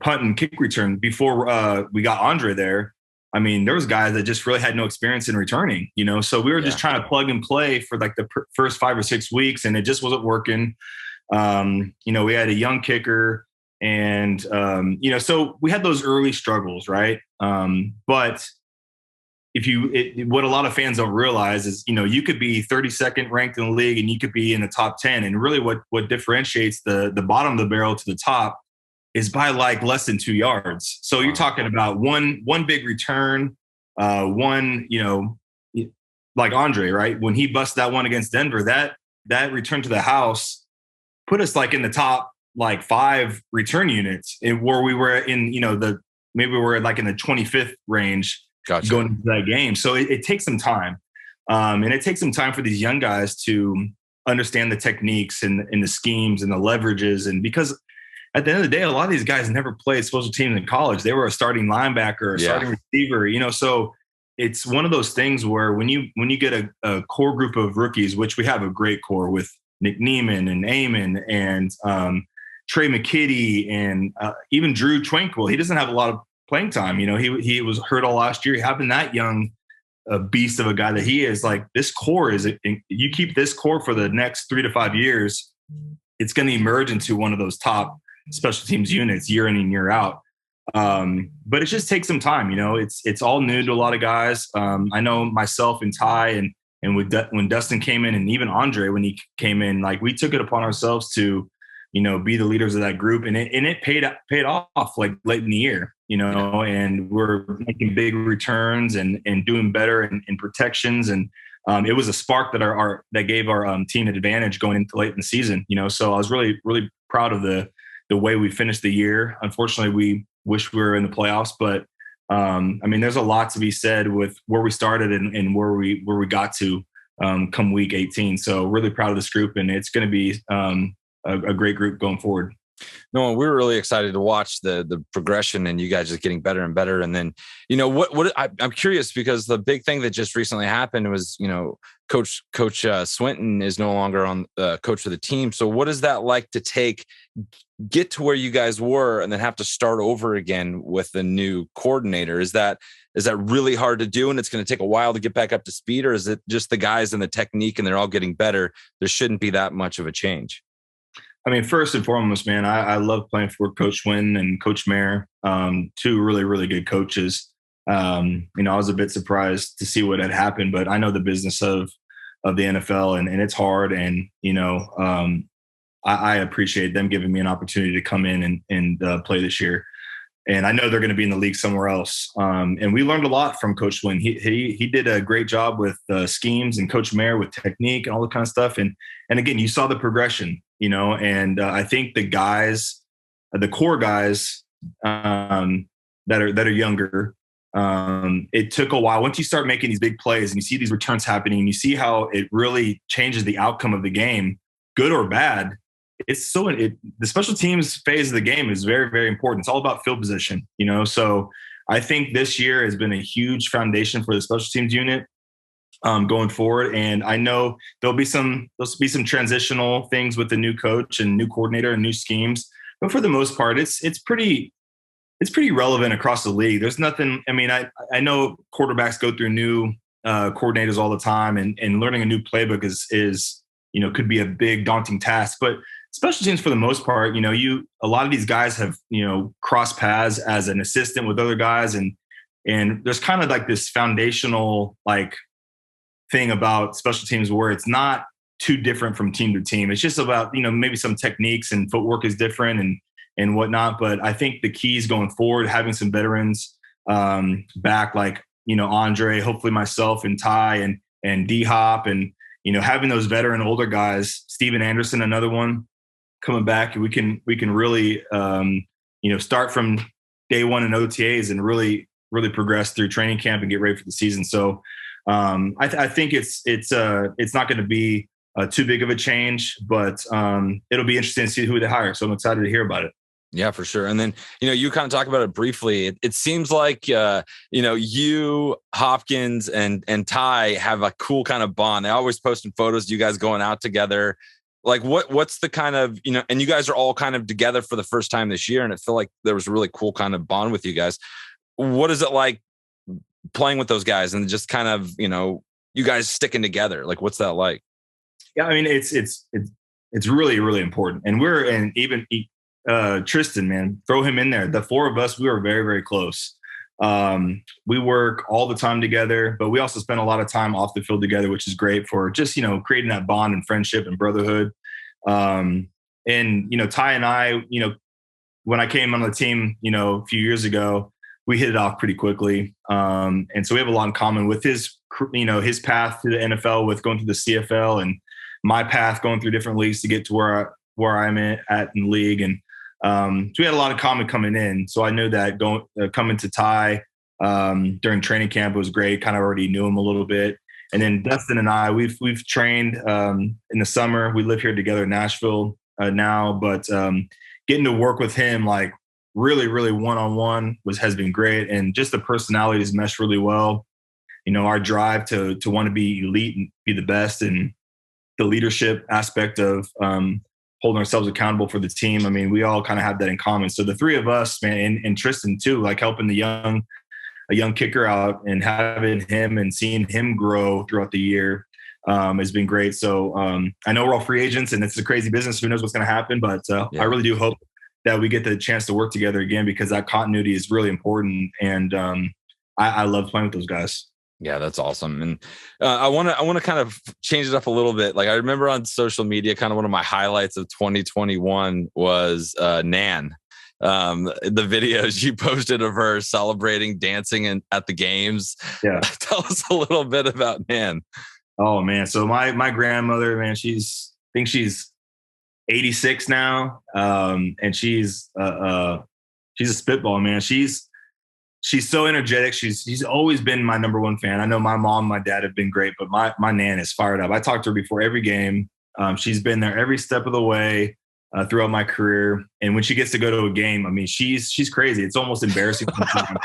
punt and kick return before we got Andre there. I mean, there was guys that just really had no experience in returning, so we were just trying to plug and play for like the first 5 or 6 weeks, and it just wasn't working. We had a young kicker, and, so we had those early struggles, right? But what a lot of fans don't realize is, you could be 32nd ranked in the league and you could be in the top 10. And really what differentiates the bottom of the barrel to the top is by like less than 2 yards. So you're talking about one big return, like Andre, right? When he busted that one against Denver, that return to the house put us like in the top like 5 return units, where we were in, maybe we're like in the 25th range. Gotcha. Going into that game. So it takes some time. And it takes some time for these young guys to understand the techniques and the schemes and the leverages. And because at the end of the day, a lot of these guys never played special teams in college. They were a starting linebacker or starting receiver, so it's one of those things where when you get a core group of rookies, which we have a great core with Nick Neiman and Amon and Trey McKitty and even Drew Twinkle. He doesn't have a lot of playing time. He was hurt all last year. Having that young beast of a guy that he is, like, this core you keep this core for the next 3 to 5 years, it's going to emerge into one of those top special teams units year in and year out. But it just takes some time. It's all new to a lot of guys. I know myself and Ty and when Dustin came in, and even Andre, when he came in, like, we took it upon ourselves to, be the leaders of that group, and it paid off like late in the year. And we're making big returns and doing better in protections. And it was a spark that gave our team an advantage going into late in the season, so I was really, really proud of the way we finished the year. Unfortunately, we wish we were in the playoffs, but there's a lot to be said with where we started and where we got to come week 18. So really proud of this group, and it's going to be a great group going forward. No, we were really excited to watch the progression and you guys just getting better and better. And then, I'm curious, because the big thing that just recently happened was, Coach Swinton is no longer on coach of the team. So what is that like to get to where you guys were and then have to start over again with the new coordinator? Is that really hard to do, and it's going to take a while to get back up to speed, or is it just the guys and the technique and they're all getting better? There shouldn't be that much of a change. First and foremost, man, I love playing for Coach Wynn and Coach Mayer, 2 really, really good coaches. I was a bit surprised to see what had happened, but I know the business of the NFL and it's hard. And, I appreciate them giving me an opportunity to come in and play this year. And I know they're going to be in the league somewhere else. And we learned a lot from Coach Wynn. He did a great job with schemes, and Coach Mayer with technique and all that kind of stuff. And again, you saw the progression, and I think the guys, the core guys that are younger, it took a while. Once you start making these big plays and you see these returns happening, and you see how it really changes the outcome of the game, good or bad. The special teams phase of the game is very, very important. It's all about field position, So I think this year has been a huge foundation for the special teams unit going forward. And I know there'll be some transitional things with the new coach and new coordinator and new schemes, but for the most part, it's pretty relevant across the league. There's nothing. I know quarterbacks go through new coordinators all the time, and learning a new playbook is could be a big daunting task, but special teams, for the most part, a lot of these guys have, crossed paths as an assistant with other guys. And there's kind of like this foundational, like, thing about special teams where it's not too different from team to team. It's just about, maybe some techniques and footwork is different and whatnot. But I think the keys going forward, having some veterans back, like, Andre, hopefully myself and Ty and D-Hop, and, having those veteran older guys, Steven Anderson, another one, coming back, we can really, start from day one in OTAs and really, really progress through training camp and get ready for the season. So I think it's not going to be too big of a change, but it'll be interesting to see who they hire. So I'm excited to hear about it. Yeah, for sure. And then, you kind of talk about it briefly. It seems like, you, Hopkins and Ty have a cool kind of bond. They always posting photos of you guys going out together. Like what's the kind of, and you guys are all kind of together for the first time this year. And it felt like there was a really cool kind of bond with you guys. What is it like playing with those guys and just kind of, you guys sticking together? Like, what's that like? Yeah, I mean, it's really, really important. And even Tristan, man, throw him in there. The four of us, we were very, very close. We work all the time together, but we also spend a lot of time off the field together, which is great for just, creating that bond and friendship and brotherhood. And, Ty and I, when I came on the team, a few years ago, we hit it off pretty quickly. And so we have a lot in common with his path through the NFL with going through the CFL and my path going through different leagues to get to where I'm at in the league. And so we had a lot in common coming in. So I knew that coming to Ty during training camp was great. Kind of already knew him a little bit. And then Dustin and I, we've trained in the summer. We live here together in Nashville now, but getting to work with him like really, really one-on-one has been great. And just the personalities mesh really well. Our drive to want to be elite and be the best, and the leadership aspect of holding ourselves accountable for the team. I mean, we all kind of have that in common. So the three of us, man, and Tristan too, like helping a young kicker out and having him and seeing him grow throughout the year has been great. So I know we're all free agents and it's a crazy business. Who knows what's going to happen, but I really do hope that we get the chance to work together again, because that continuity is really important. And I love playing with those guys. Yeah, that's awesome. And I want to kind of change it up a little bit. Like I remember on social media, kind of one of my highlights of 2021 was Nan. The videos you posted of her celebrating, dancing at the games. Yeah. Tell us a little bit about Nan. Oh man. So my grandmother, man, I think she's 86 now. And she's a spitball, man. She's so energetic. She's always been my number one fan. I know my mom, my dad have been great, but my Nan is fired up. I talk to her before every game. She's been there every step of the way throughout my career. And when she gets to go to a game, I mean, she's crazy. It's almost embarrassing. And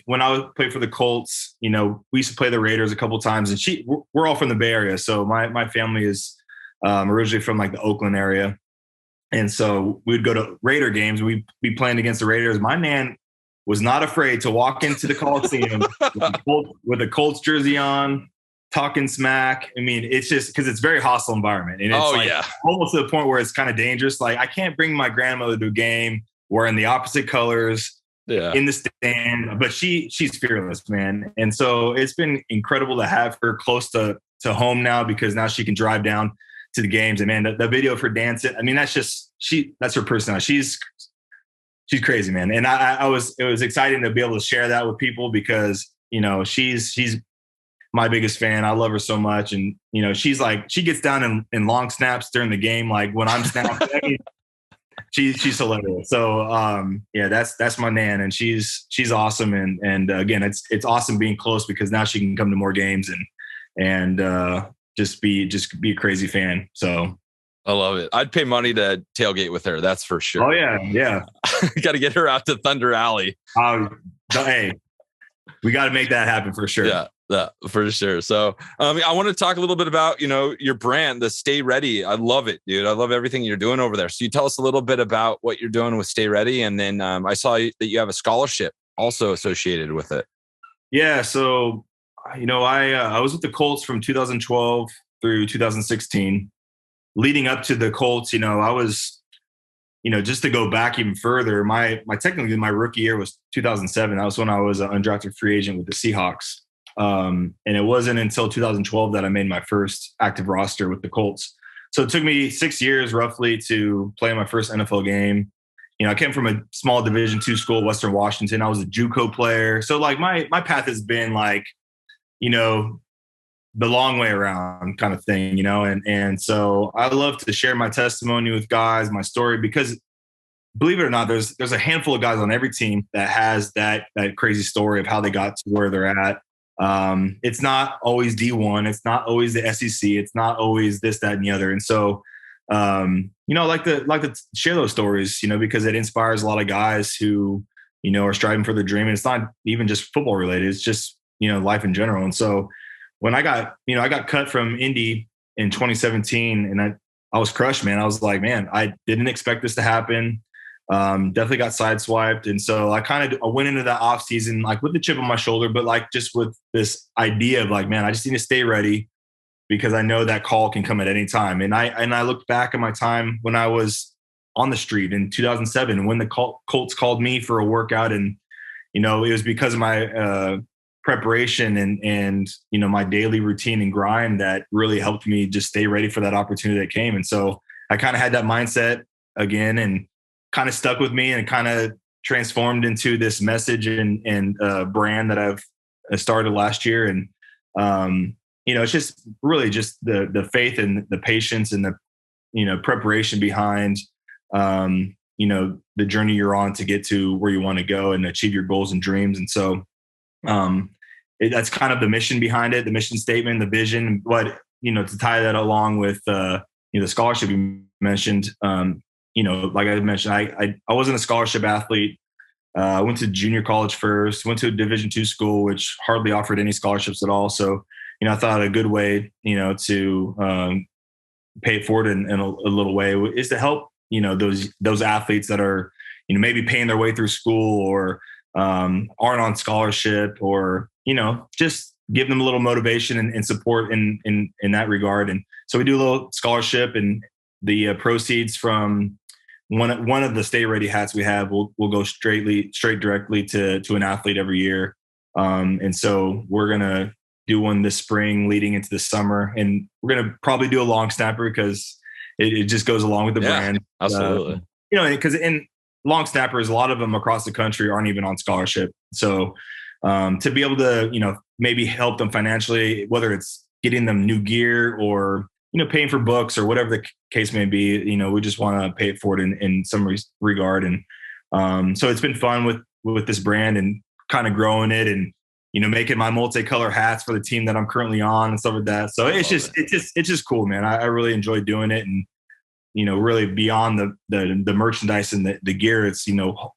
when I played for the Colts, we used to play the Raiders a couple of times, and we're all from the Bay Area. So my family is originally from like the Oakland area. And so we'd go to Raider games. We'd be playing against the Raiders. My Nan was not afraid to walk into the Coliseum with a Colts jersey on, talking smack. I mean, it's just because it's a very hostile environment. And it's almost to the point where it's kind of dangerous. Like I can't bring my grandmother to a game wearing the opposite colors in the stand, but she's fearless, man. And so it's been incredible to have her close to home now, because now she can drive down to the games. And man, the video of her dancing, I mean, that's her personality. She's crazy, man. And it was exciting to be able to share that with people, because, she's my biggest fan. I love her so much. And, she's like, she gets down in long snaps during the game. Like when I'm snapping, I mean, she's hilarious. So that's my Nan, and she's awesome. And again, it's awesome being close, because now she can come to more games and just be a crazy fan. So I love it. I'd pay money to tailgate with her. That's for sure. Oh yeah. Yeah. Got to get her out to Thunder Alley. Hey, we got to make that happen for sure. Yeah, for sure. So I want to talk a little bit about, your brand, the Stay Ready. I love it, dude. I love everything you're doing over there. So you tell us a little bit about what you're doing with Stay Ready. And then I saw that you have a scholarship also associated with it. Yeah. So, I was with the Colts from 2012 through 2016. Leading up to the Colts, I was, just to go back even further, technically my rookie year was 2007. That was when I was an undrafted free agent with the Seahawks. And it wasn't until 2012 that I made my first active roster with the Colts. So it took me 6 years roughly to play my first NFL game. I came from a small Division II school, Western Washington. I was a JUCO player. So like my path has been like, the long way around kind of thing, and so I love to share my testimony with guys, my story, because believe it or not, there's a handful of guys on every team that has that crazy story of how they got to where they're at. It's not always D1. It's not always the SEC. It's not always this, that, and the other. And so, like to share those stories, because it inspires a lot of guys who, are striving for their dream. And it's not even just football related. It's just, life in general. And so when I got cut from Indy in 2017 and I was crushed, man. I was like, man, I didn't expect this to happen. Definitely got sideswiped. And so I went into that off season, like with the chip on my shoulder, but like just with this idea of like, man, I just need to stay ready because I know that call can come at any time. And I looked back at my time when I was on the street in 2007 when the Colts called me for a workout. And, it was because of my preparation and my daily routine and grind that really helped me just stay ready for that opportunity that came. And so I kind of had that mindset again and kind of stuck with me and kind of transformed into this message and brand that I've started last year. And, it's just really just the faith and the patience and the, preparation behind, the journey you're on to get to where you want to go and achieve your goals and dreams. And so, that's kind of the mission behind it, the mission statement, the vision, but, to tie that along with, the scholarship you mentioned, like I mentioned, I wasn't a scholarship athlete. I went to junior college first, went to a Division II school, which hardly offered any scholarships at all. So, I thought a good way, to pay it forward in a little way is to help, those athletes that are, maybe paying their way through school or aren't on scholarship or, just give them a little motivation and support in that regard. And so we do a little scholarship, and the proceeds from one of the Stay Ready hats we have will go straight directly to an athlete every year. And so we're going to do one this spring leading into the summer, and we're going to probably do a long snapper because it just goes along with the brand. Absolutely. Because in long snappers, a lot of them across the country aren't even on scholarship. So to be able to, maybe help them financially, whether it's getting them new gear or, paying for books or whatever the case may be, we just want to pay it forward in some regard. And so it's been fun with this brand and kind of growing it and, making my multicolor hats for the team that I'm currently on and stuff like that. So it's just cool, man. I really enjoy doing it. And, really beyond the merchandise and the gear, it's,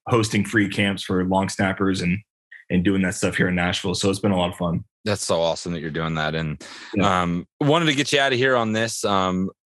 hosting free camps for long snappers and doing that stuff here in Nashville. So it's been a lot of fun. That's so awesome that you're doing that. And wanted to get you out of here on this.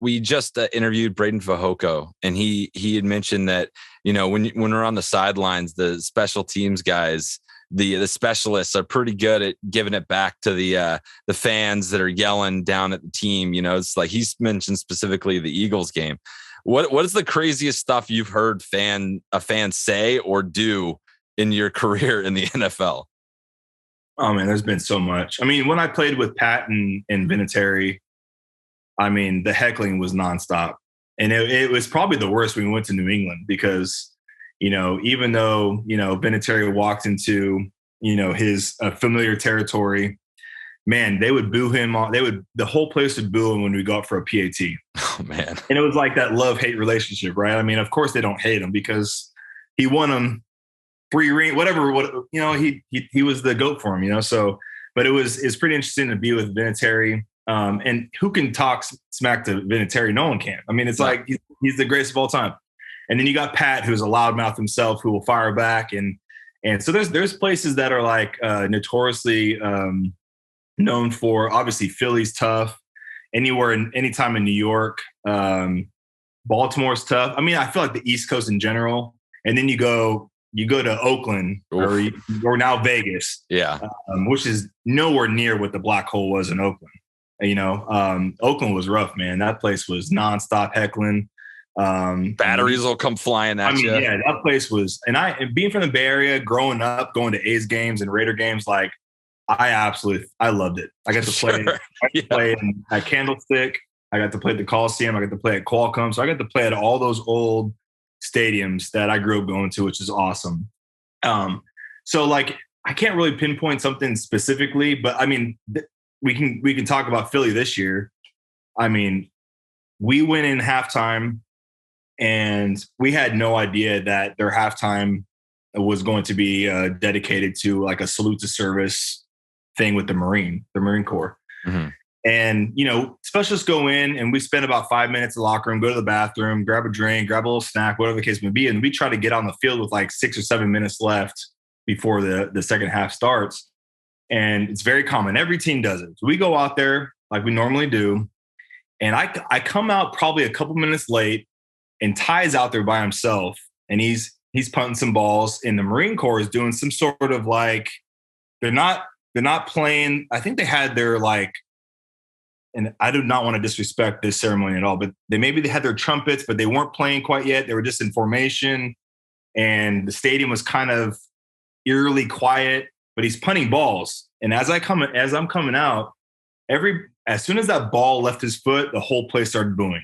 We just interviewed Braden Fajoko, and he had mentioned that, when we're on the sidelines, the special teams guys, the specialists are pretty good at giving it back to the fans that are yelling down at the team. It's like he's mentioned specifically the Eagles game. What is the craziest stuff you've heard a fan say or do in your career in the NFL? Oh man, there's been so much. I mean, when I played with Pat and Vinatieri, I mean, the heckling was nonstop. And it was probably the worst when we went to New England because, even though, Vinatieri walked into, his familiar territory, man, they would boo him. The whole place would boo him when we go up for a PAT. Oh man. And it was like that love-hate relationship, right? I mean, of course they don't hate him because he won them 3 rings, whatever, he was the GOAT for him, so, but it's pretty interesting to be with Vinatieri. And who can talk smack to Vinatieri? No one can. I mean, it's like, he's the greatest of all time. And then you got Pat, who's a loudmouth himself, who will fire back. And so there's places that are like notoriously known for, obviously Philly's tough, anytime in New York, Baltimore's tough. I mean, I feel like the East Coast in general, and then you go to Oakland or now Vegas, which is nowhere near what the black hole was in Oakland. Oakland was rough, man. That place was nonstop heckling. Batteries will come flying at you. Yeah, that place was, and being from the Bay Area, growing up, going to A's games and Raider games, like I loved it. I got to play at Candlestick. I got to play at the Coliseum. I got to play at Qualcomm. So I got to play at all those old stadiums that I grew up going to, which is awesome. So like, I can't really pinpoint something specifically, but I mean, we can talk about Philly this year. I mean, we went in halftime and we had no idea that their halftime was going to be dedicated to like a salute to service thing with the Marine Corps. Mm-hmm. And, you know, specialists go in and we spend about 5 minutes in the locker room, go to the bathroom, grab a drink, grab a little snack, whatever the case may be. And we try to get on the field with like 6 or 7 minutes left before the second half starts. And it's very common. Every team does it. So we go out there like we normally do. And I come out probably a couple minutes late, and Ty's out there by himself, and he's punting some balls. And the Marine Corps is doing some sort of like, they're not playing. I think they had their like, and I do not want to disrespect this ceremony at all, but they had their trumpets, but they weren't playing quite yet. They were just in formation, and the stadium was kind of eerily quiet, but he's punting balls. And as I'm coming out, as soon as that ball left his foot, the whole place started booing.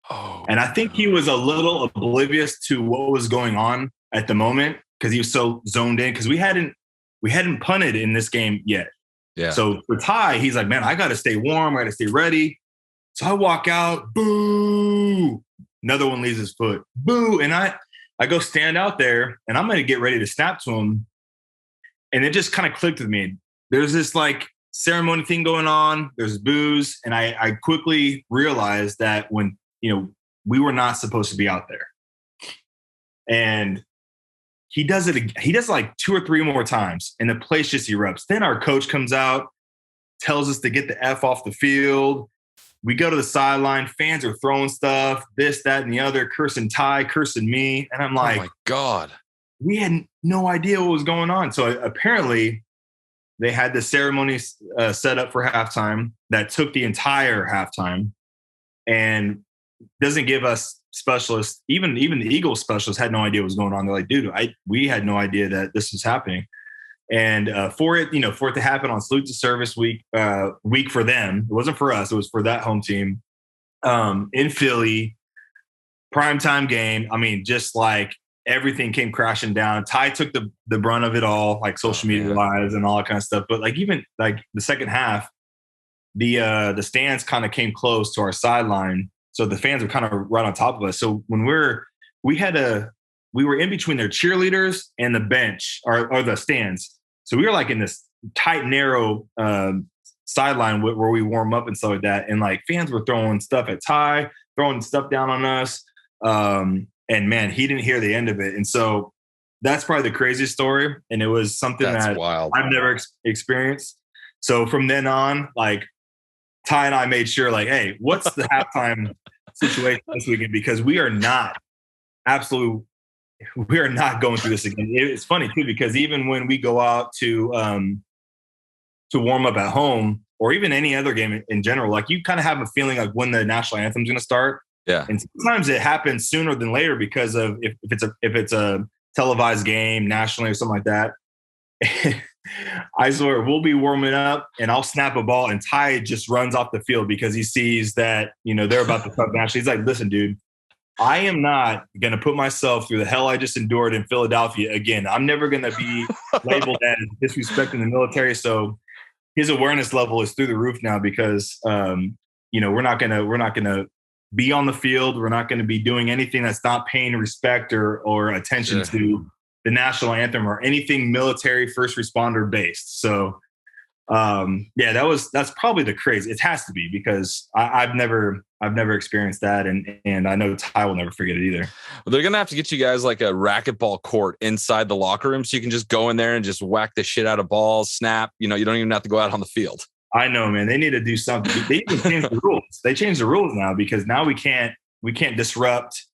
Oh, and I think he was a little oblivious to what was going on at the moment because he was so zoned in, because we hadn't punted in this game yet. Yeah. So for Ty, he's like, man, I got to stay warm. I got to stay ready. So I walk out, boo. Another one leaves his foot, boo. And I go stand out there, and I'm going to get ready to snap to him. And it just kind of clicked with me. There's this like ceremony thing going on. There's booze. And I quickly realized that when, you know, we were not supposed to be out there. And he does it. He does like 2 or 3 more times, and the place just erupts. Then our coach comes out, tells us to get the F off the field. We go to the sideline. Fans are throwing stuff, this, that, and the other, cursing Ty, cursing me. And I'm like, oh my God. We had no idea what was going on. So apparently they had the ceremony set up for halftime that took the entire halftime, and doesn't give us specialists, even the Eagles specialists had no idea what was going on. They're like, dude, we had no idea that this was happening. And for it to happen on Salute to Service week for them, it wasn't for us, it was for that home team in Philly, primetime game. I mean, just like everything came crashing down. Ty took the brunt of it all, like social media wise and all that kind of stuff. But like even like the second half, the stands kind of came close to our sideline. So the fans were kind of right on top of us. So when we were in between their cheerleaders and the bench or the stands. So we were like in this tight, narrow sideline where we warm up and stuff like that. And like fans were throwing stuff at Ty, throwing stuff down on us. And man, he didn't hear the end of it. And so that's probably the craziest story. And it was something that wild. I've never experienced. So from then on, like Ty and I made sure like, hey, what's the halftime situation this weekend? Because we are not going through this again. It's funny too, because even when we go out to warm up at home, or even any other game in general, like you kind of have a feeling like when the national anthem is going to start. Yeah. And sometimes it happens sooner than later because of if it's a televised game nationally or something like that. I swear we'll be warming up and I'll snap a ball and Ty just runs off the field because he sees that, you know, they're about to start nationally. He's like, listen, dude, I am not going to put myself through the hell I just endured in Philadelphia again. I'm never going to be labeled as disrespecting the military. So his awareness level is through the roof now because, you know, we're not going to be on the field. We're not going to be doing anything that's not paying respect or attention to the national anthem or anything military first responder based. So, that's probably the crazy. It has to be because I've never experienced that. And I know Ty will never forget it either. Well, they're going to have to get you guys like a racquetball court inside the locker room so you can just go in there and just whack the shit out of balls, snap. You know, you don't even have to go out on the field. I know, man. They need to do something. They even changed the rules. They changed the rules now because now we can't disrupt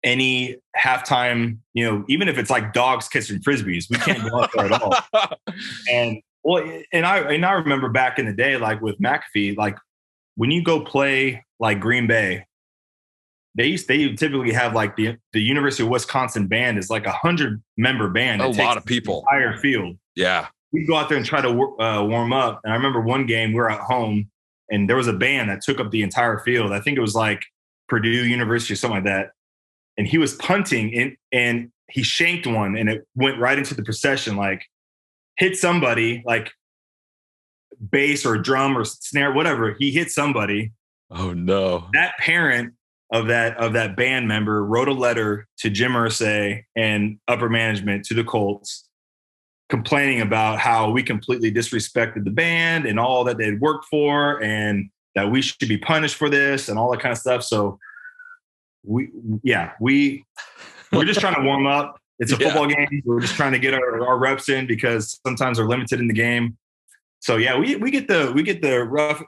any halftime, you know, even if it's like dogs kissing frisbees, we can't go out there at all. And I remember back in the day, like with McAfee, like when you go play like Green Bay, they typically have like the University of Wisconsin band is like 100-member band. A lot of people. The entire field. Yeah. We'd go out there and try to warm up. And I remember one game we were at home and there was a band that took up the entire field. I think it was like Purdue University or something like that. And he was punting and he shanked one and it went right into the procession, like hit somebody, like bass or drum or snare, whatever. He hit somebody. Oh no. That parent of that band member wrote a letter to Jim Irsay and upper management to the Colts, complaining about how we completely disrespected the band and all that they'd worked for, and that we should be punished for this and all that kind of stuff. So we're just trying to warm up. It's a football game. We're just trying to get our reps in because sometimes we're limited in the game. So yeah, we get the rough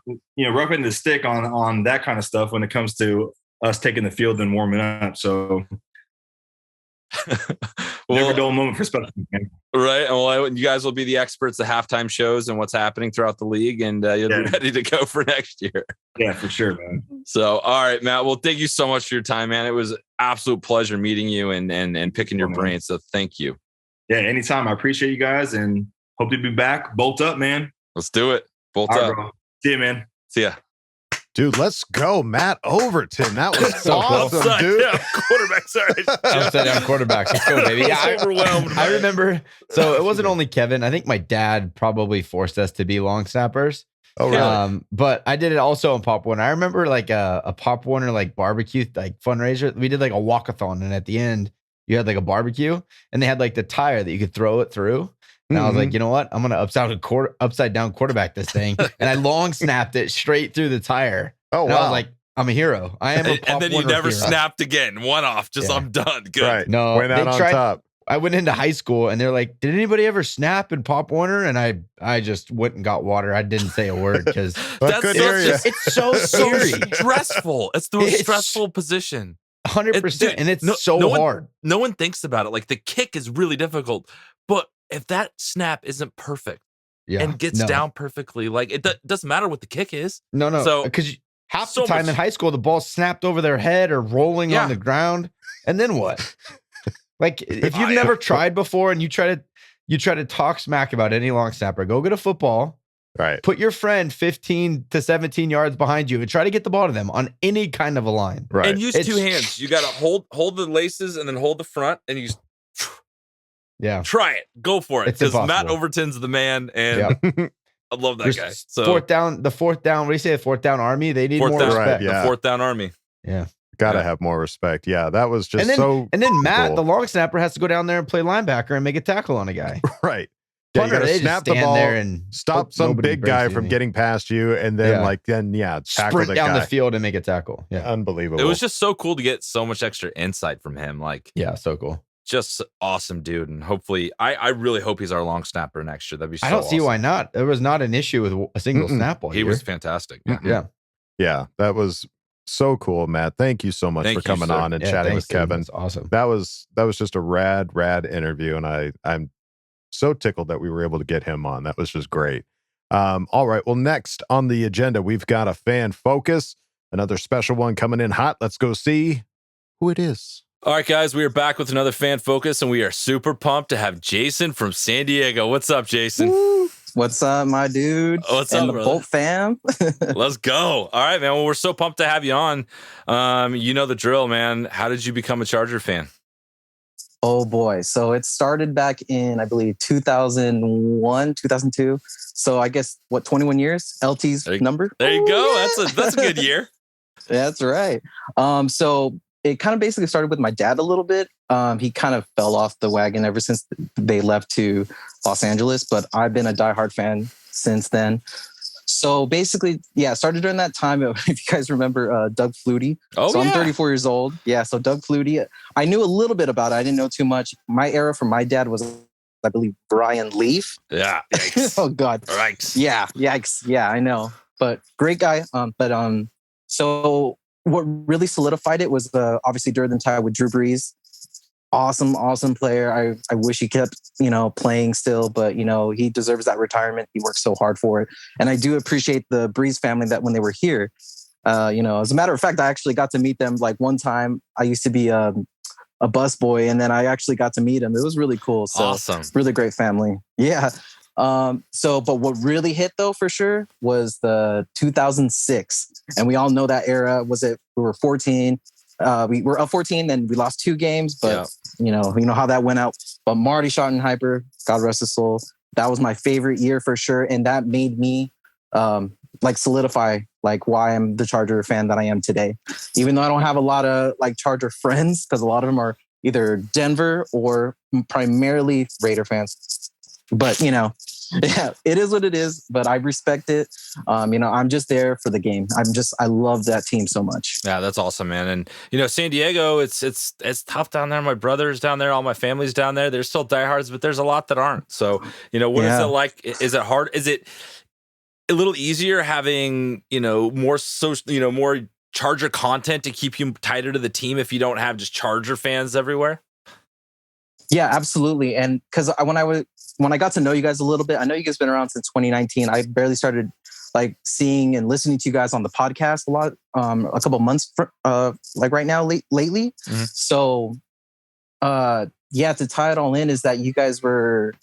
end of the stick on that kind of stuff when it comes to us taking the field and warming up. So never dull moment for special teams. Right. Well, you guys will be the experts at halftime shows and what's happening throughout the league, and you'll be ready to go for next year. Yeah, for sure, man. So, all right, Matt. Well, thank you so much for your time, man. It was an absolute pleasure meeting you and picking your brain. So thank you. Yeah, anytime. I appreciate you guys and hope to be back. Bolt up, man. Let's do it. Bolt all up. Right, bro. See you, man. See ya. Dude, let's go. Matt Overton. That was so awesome, cool. dude. Quarterback, sorry. Upside down quarterbacks. Let's go, baby. Yeah, overwhelmed. I remember. So it wasn't only Kevin. I think my dad probably forced us to be long snappers. Oh, really? But I did it also on Pop Warner. I remember like a Pop Warner like barbecue like fundraiser. We did like a walkathon, and at the end you had like a barbecue, and they had like the tire that you could throw it through. And I was like, you know what? I'm gonna upside down quarterback this thing, and I long snapped it straight through the tire. Oh, and wow! I was like, I'm a hero. I am. And then you never snapped again. One off. Just I'm done. Good. Right. No, went out on top. I went into high school, and they're like, "Did anybody ever snap in Pop Warner?" And I just went and got water. I didn't say a word because it's so scary, stressful. It's the most stressful position. 100%, and it's so hard. No one thinks about it. Like the kick is really difficult, but if that snap isn't perfect and gets down perfectly, like it doesn't matter what the kick is. No. So because half the time in high school, the ball snapped over their head or rolling on the ground, and then what? Like if you've never tried before and you try to talk smack about any long snapper, go get a football. Right. Put your friend 15 to 17 yards behind you and try to get the ball to them on any kind of a line. Right. And use two hands. You got to hold the laces and then hold the front, and you try it. Go for it. Because Matt Overton's the man, and I love that guy. So fourth down. What do you say? The fourth down army. They need more respect. Right, yeah. The fourth down army. Yeah. Gotta have more respect. Yeah, that was just And then Matt, cool. the long snapper, has to go down there and play linebacker and make a tackle on a guy. Right. Yeah, you gotta snap the ball there and stop some big guy from getting past you, and then tackle sprint the down guy. the field and make a tackle. Yeah, unbelievable. It was just so cool to get so much extra insight from him. Like, yeah, so cool. Just awesome dude, and hopefully, I really hope he's our long snapper next year. That'd be. So I don't see awesome. why not. There was not an issue with a single snap. He was fantastic. Yeah, that was so cool, Matt. Thank you so much for coming on and chatting with Kevin. That's awesome. That was just a rad interview, and I'm so tickled that we were able to get him on. That was just great. All right. Well, next on the agenda, we've got a fan focus, another special one coming in hot. Let's go see who it is. All right, guys, we are back with another fan focus, and we are super pumped to have Jason from San Diego. What's up, Jason? Woo. What's up, my dude? What's and up, the brother? Bolt fam? Let's go. All right, man. Well, we're so pumped to have you on. You know the drill, man. How did you become a Charger fan? Oh boy. So it started back in, I believe, 2001, 2002. So I guess 21 years? LT's number. There you go. That's a good year. That's right. So it kind of basically started with my dad a little bit. He kind of fell off the wagon ever since they left to Los Angeles, but I've been a diehard fan since then. So basically, started during that time. If you guys remember Doug Flutie. I'm 34 years old. Yeah, so Doug Flutie. I knew a little bit about it. I didn't know too much. My era for my dad was, I believe, Brian Leaf. Yeah. Yikes. Oh, God. Right. Yeah. Yikes. Yeah, I know. But great guy. So what really solidified it was obviously during the time with Drew Brees. Awesome player. I wish he kept, playing still, but, he deserves that retirement. He worked so hard for it. And I do appreciate the Brees family that when they were here, as a matter of fact, I actually got to meet them like one time. I used to be a bus boy, and then I actually got to meet him. It was really cool. So awesome. Really great family. Yeah. But what really hit though, for sure, was the 2006. And we all know that era. We were 14. We were up 14 and we lost 2 games, but you know how that went out. But Marty Schottenheimer, God rest his soul, that was my favorite year for sure. And that made me like solidify like why I'm the Charger fan that I am today. Even though I don't have a lot of like Charger friends, because a lot of them are either Denver or primarily Raider fans. But yeah, it is what it is. But I respect it. I'm just there for the game. I love that team so much. Yeah, that's awesome, man. And San Diego, it's tough down there. My brother's down there, all my family's down there. There's still diehards, but there's a lot that aren't. So what is it like? Is it hard? Is it a little easier having more social, more Charger content to keep you tighter to the team if you don't have just Charger fans everywhere? Yeah, absolutely. And because when I got to know you guys a little bit, I know you guys been around since 2019. I barely started like seeing and listening to you guys on the podcast a lot, a couple months, like right now, lately. Mm-hmm. So, to tie it all in is that you guys wanted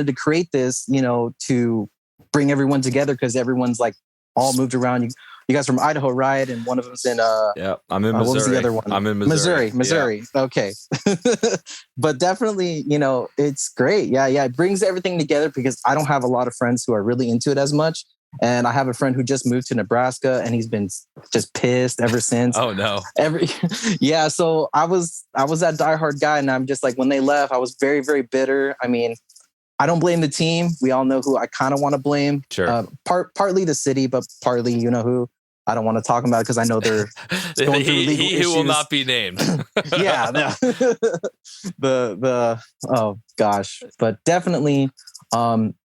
to create this, to bring everyone together because everyone's like all moved around. You guys from Idaho, right? And one of them's in I'm in Missouri. What was the other one? I'm in Missouri. Missouri. Yeah. Okay. But definitely, it's great. Yeah. It brings everything together because I don't have a lot of friends who are really into it as much. And I have a friend who just moved to Nebraska and he's been just pissed ever since. Oh no. So I was that diehard guy, and I'm just like, when they left, I was very, very bitter. I mean, I don't blame the team. We all know who I kind of want to blame. Sure. Partly the city, but partly who. I don't want to talk about it because I know they're going through legal issues. He will not be named. Yeah. Oh gosh. But definitely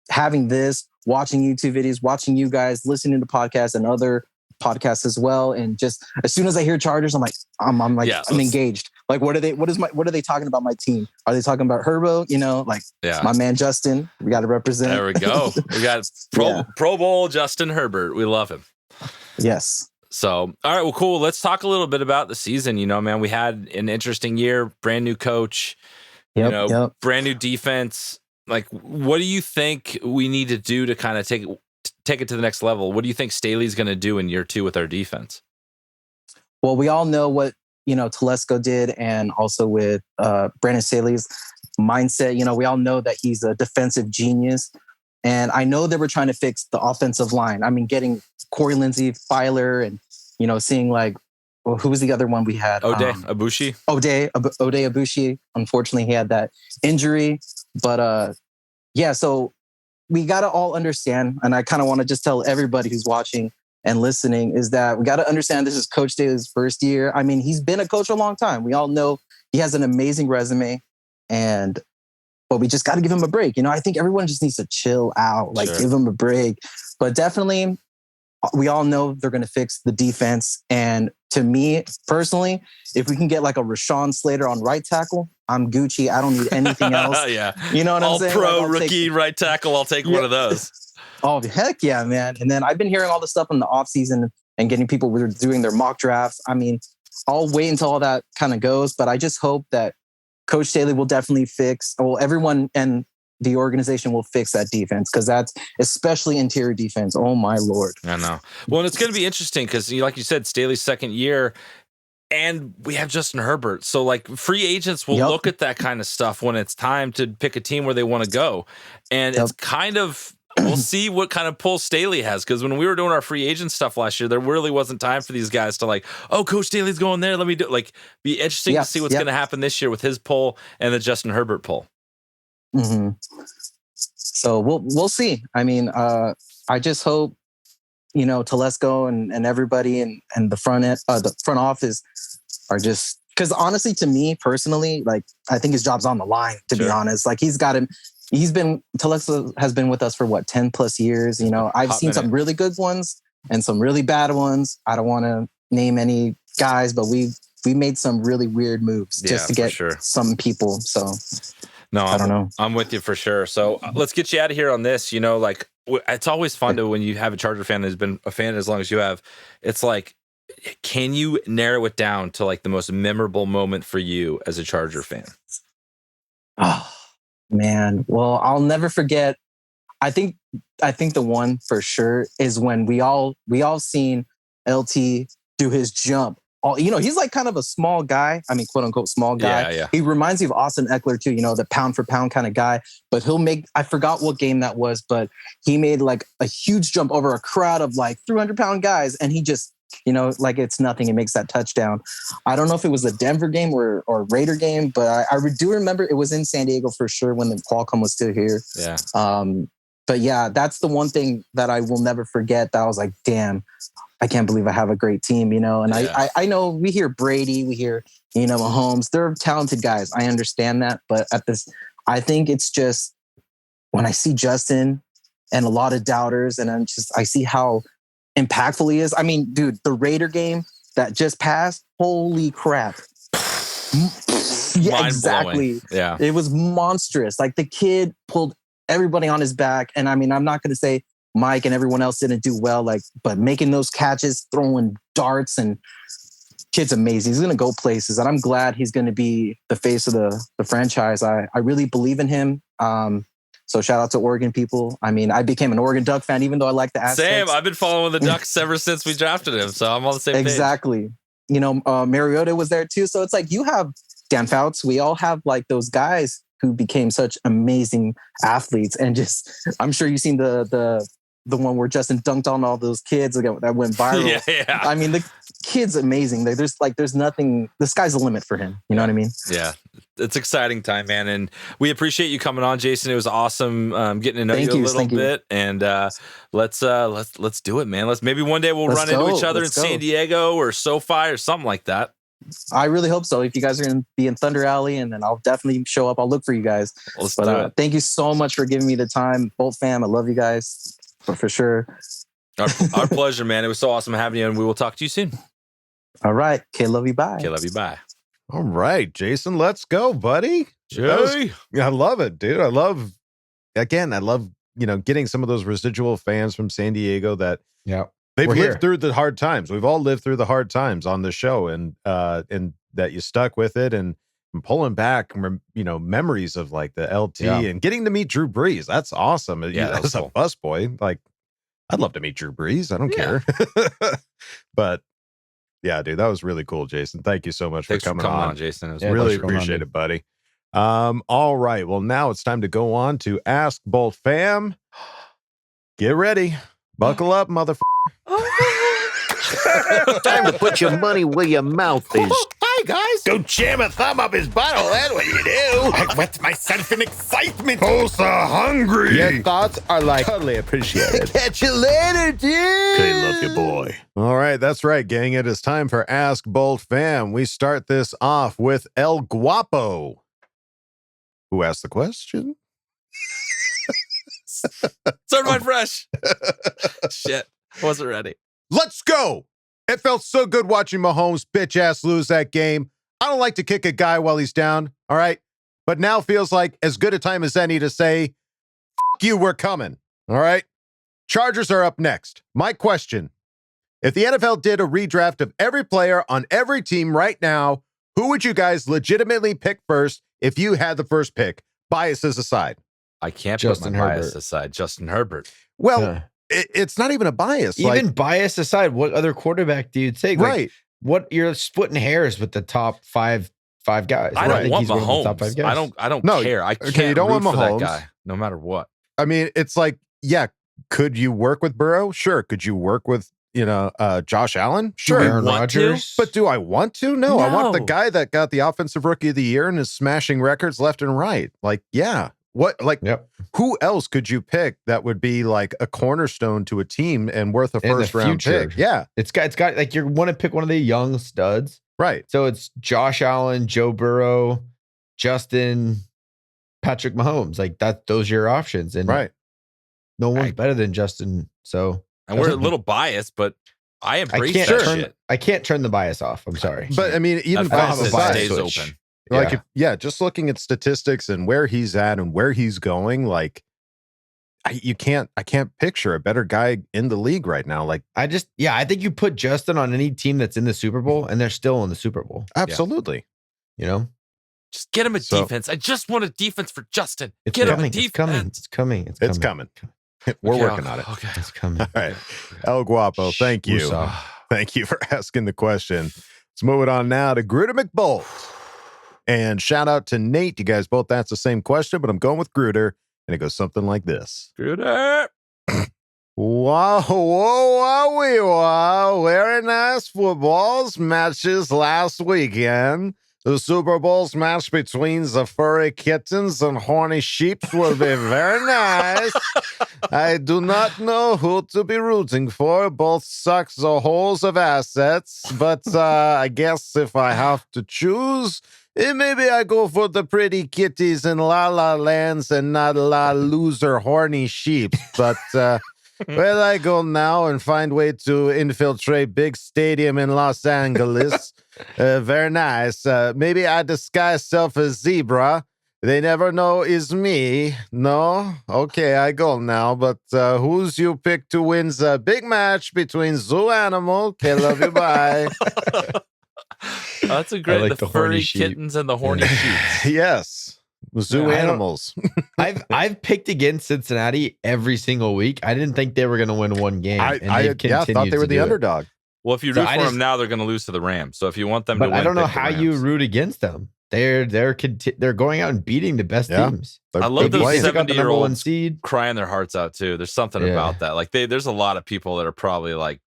having this, watching YouTube videos, watching you guys, listening to podcasts and other podcasts as well. And just as soon as I hear Chargers, I'm like, I'm engaged. Like, what are they talking about my team? Are they talking about Herbo? My man Justin. We got to represent. There we go. We got Pro Bowl Justin Herbert. We love him. Yes. So, all right, well, cool. Let's talk a little bit about the season. Man, we had an interesting year, brand new coach, brand new defense. Like, what do you think we need to do to kind of take it to the next level? What do you think Staley's going to do in year 2 with our defense? Well, we all know what, Telesco did, and also with Brandon Staley's mindset. We all know that he's a defensive genius. And I know they were trying to fix the offensive line. I mean, getting Corey Lindsey, Filer, and, seeing who was the other one we had? O'Day Abushi. O'Day Abushi. Unfortunately, he had that injury. But so we got to all understand, and I kind of want to just tell everybody who's watching and listening, is that we got to understand this is Coach Staley's first year. I mean, he's been a coach a long time. We all know he has an amazing resume, but we just got to give him a break. I think everyone just needs to chill out, give him a break. But definitely, we all know they're going to fix the defense. And to me, personally, if we can get like a Rashawn Slater on right tackle, I'm Gucci. I don't need anything else. Yeah. You know what I'm saying? All-pro rookie right tackle. I'll take one of those. Oh, heck yeah, man. And then I've been hearing all this stuff in the offseason and getting people who are doing their mock drafts. I mean, I'll wait until all that kind of goes. But I just hope that Coach Staley will definitely everyone and the organization will fix that defense, because that's especially interior defense. Oh, my Lord. I know. Well, and it's going to be interesting because, like you said, Staley's second year, and we have Justin Herbert. So, like, free agents will look at that kind of stuff when it's time to pick a team where they want to go. And it's kind of, we'll see what kind of pull Staley has, because when we were doing our free agent stuff last year, there really wasn't time for these guys to Coach Staley's going there. Let me do be interesting to see what's going to happen this year with his pull and the Justin Herbert pull. Mm-hmm. So we'll see. I mean, I just hope, Telesco and everybody and the front office are just, because honestly, to me personally, I think his job's on the line, to be honest. Telesco has been with us for 10 plus years. I've seen some really good ones and some really bad ones. I don't want to name any guys, but we made some really weird moves just to get some people. So no, I don't know. I'm with you for sure. So let's get you out of here on this. It's always fun when you have a Charger fan that's been a fan as long as you have. It's can you narrow it down to the most memorable moment for you as a Charger fan? Oh man, well, I'll never forget. I think the one for sure is when we all seen LT do his jump he's like kind of a small guy. I mean, quote unquote small guy. Yeah. He reminds me of Austin Eckler too, the pound for pound kind of guy, but I forgot what game that was, but he made like a huge jump over a crowd of like 300-pound guys. And he just, like it's nothing. It makes that touchdown. I don't know if it was a Denver game or Raider game, but I do remember it was in San Diego for sure when the Qualcomm was still here. Yeah. But yeah, that's the one thing that I will never forget, that I was like, damn, I can't believe I have a great team, And I know we hear Brady, we hear, Mahomes, they're talented guys. I understand that. But I think it's just when I see Justin and a lot of doubters, and I see how impactful he is. I mean, dude, the Raider game that just passed, holy crap. Yeah, exactly. Yeah. It was monstrous. Like the kid pulled everybody on his back. And I mean, I'm not going to say Mike and everyone else didn't do well, but making those catches, throwing darts, and kid's amazing. He's going to go places, and I'm glad he's going to be the face of the franchise. I really believe in him. So shout out to Oregon people. I mean, I became an Oregon Duck fan, even though I like the Aztecs. Same. I've been following the Ducks ever since we drafted him, so I'm on the same page. Exactly. Mariota was there too. So it's like you have Dan Fouts. We all have like those guys who became such amazing athletes, and just I'm sure you've seen the one where Justin dunked on all those kids that went viral. Yeah. I mean, the kid's amazing. There's nothing. The sky's the limit for him. You know what I mean? Yeah, it's exciting time, man, and we appreciate you coming on, Jason. It was awesome getting to know you a little bit, and let's do it, man. Maybe one day we'll run into each other in San Diego or SoFi or something like that. I really hope so. If you guys are going to be in Thunder Alley, and then I'll definitely show up. I'll look for you guys. Let's do it. Thank you so much for giving me the time, Bolt fam. I love you guys for sure. Our pleasure, man. It was so awesome having you, and we will talk to you soon. All right. Okay, love you. Bye. Okay, love you. Bye. All right, Jason, let's go, buddy. I love it, dude. I love getting some of those residual fans from San Diego that they've lived through the hard times. We've all lived through the hard times on the show, and that you stuck with it, and pulling back, memories of like the LT and getting to meet Drew Brees. That's awesome. Yeah, as a busboy, like I'd love to meet Drew Brees. I don't care. But yeah, dude, that was really cool, Jason. Thanks for coming on, Jason. It was really appreciate it, buddy. All right. Well, now it's time to go on to Ask Boltfam. Get ready. Buckle up, motherfucker. Time to put your money where your mouth is. Hi, guys. Don't jam a thumb up his butthole. That's what you do. I wet myself in excitement. Oh, so hungry. Your thoughts are like totally appreciated. Catch you later, dude. Okay, love you, boy. All right, that's right, gang. It is time for Ask Boltfam. We start this off with El Guapo, who asked the question. Certified fresh. Shit, wasn't ready. Let's go. It felt so good watching Mahomes bitch ass lose that game. I don't like to kick a guy while he's down, all right? But now feels like as good a time as any to say, F you, we're coming, all right? Chargers are up next. My question, if the NFL did a redraft of every player on every team right now, who would you guys legitimately pick first if you had the first pick, biases aside? I can't put my bias aside. Justin Herbert. Well, it's not even a bias. Even bias aside, what other quarterback do you take? Right. What you're splitting hairs with the top five guys. I don't want one of the Mahomes. top 5 guys. I don't No, care. I okay, can't you don't root want for that Mahomes. guy, no matter what. I mean, it's like, yeah, could you work with Burrow? Sure. Could you work with, Josh Allen? Sure. Aaron Rodgers? But do I want to? No, I want the guy that got the offensive rookie of the year and is smashing records left and right. Like, yeah. Who else could you pick that would be like a cornerstone to a team and worth a first round pick? Yeah. It's got like you want to pick one of the young studs. Right. So it's Josh Allen, Joe Burrow, Justin, Patrick Mahomes. Like those are your options. And no one's better than Justin. So we're a little biased, but I embrace that shit. I can't turn the bias off. I'm sorry. But I mean, even bias stays open. Like, just looking at statistics and where he's at and where he's going, like, I can't picture a better guy in the league right now. Like, I think you put Justin on any team that's in the Super Bowl and they're still in the Super Bowl. Absolutely. Just get him a defense. I just want a defense for Justin. It's Get coming. him a defense. It's coming. We're working on it. Okay. It's coming. All right. El Guapo, thank you. Thank you for asking the question. Let's move it on now to Gruder McBolt. And shout out to Nate. You guys both asked the same question, but I'm going with Gruder. And it goes something like this. Gruder. Wow, wow, very nice footballs matches last weekend. The Super Bowl's match between the furry kittens and horny sheep will be very nice. I do not know who to be rooting for. Both suck the holes of assets, but I guess if I have to choose, maybe I go for the pretty kitties in La La Lands and not La Loser horny sheep. But where I go now and find way to infiltrate big stadium in Los Angeles. Very nice. Maybe I disguise self as zebra. They never know is me. No? Okay, I go now. But who's you pick to win the big match between zoo animal? Okay, love you, bye. That's a great. like the the horny furry sheep. kittens and the horny sheep. Yes. Zoo Yeah, animals. I've picked against Cincinnati every single week. I didn't think they were going to win one game. I thought they were the underdog. Well, if you So root I for just- them now, they're going to lose to the Rams. So if you want them to But win, I don't know pick the how you Rams. root against them. They're going out and beating the best Yeah. teams. I love They those took out the number 1 70-year-olds seed. crying their hearts out too. There's something Yeah. about that. Like there's a lot of people that are probably like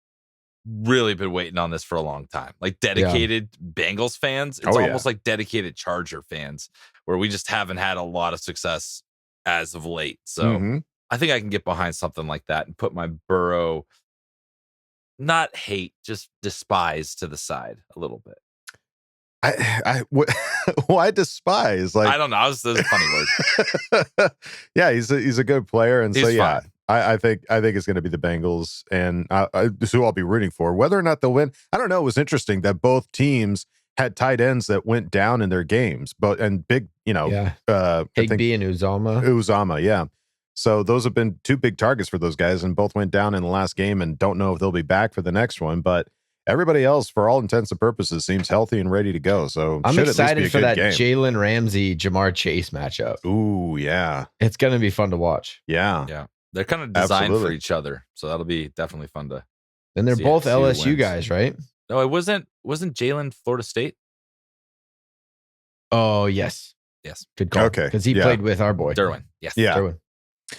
really been waiting on this for a long time. Like dedicated Bengals fans. It's almost like dedicated Charger fans, where we just haven't had a lot of success as of late. So I think I can get behind something like that and put my Burrow, not hate, just despise to the side a little bit. Why despise? Like I don't know. That's a funny word. Yeah, he's a good player, and so He's yeah, fine. I think it's going to be the Bengals, and this is who I'll be rooting for. Whether or not they'll win, I don't know. It was interesting that both teams had tight ends that went down in their games, and big, I think Higby and Uzama, yeah. So those have been two big targets for those guys, and both went down in the last game, and don't know if they'll be back for the next one, but. Everybody else, for all intents and purposes, seems healthy and ready to go. So I'm should at least excited be a for good that game. Jalen Ramsey, Jamar Chase matchup. Ooh, yeah. It's going to be fun to watch. Yeah. Yeah. They're kind of designed for Absolutely. each other. So that'll be definitely fun to. And they're see- both see who LSU wins. guys, right? No, it wasn't Jalen Florida State? Oh, yes. Yes. Good call. Okay, Because he yeah. played with our boy. Derwin. Yes. Yeah. Derwin.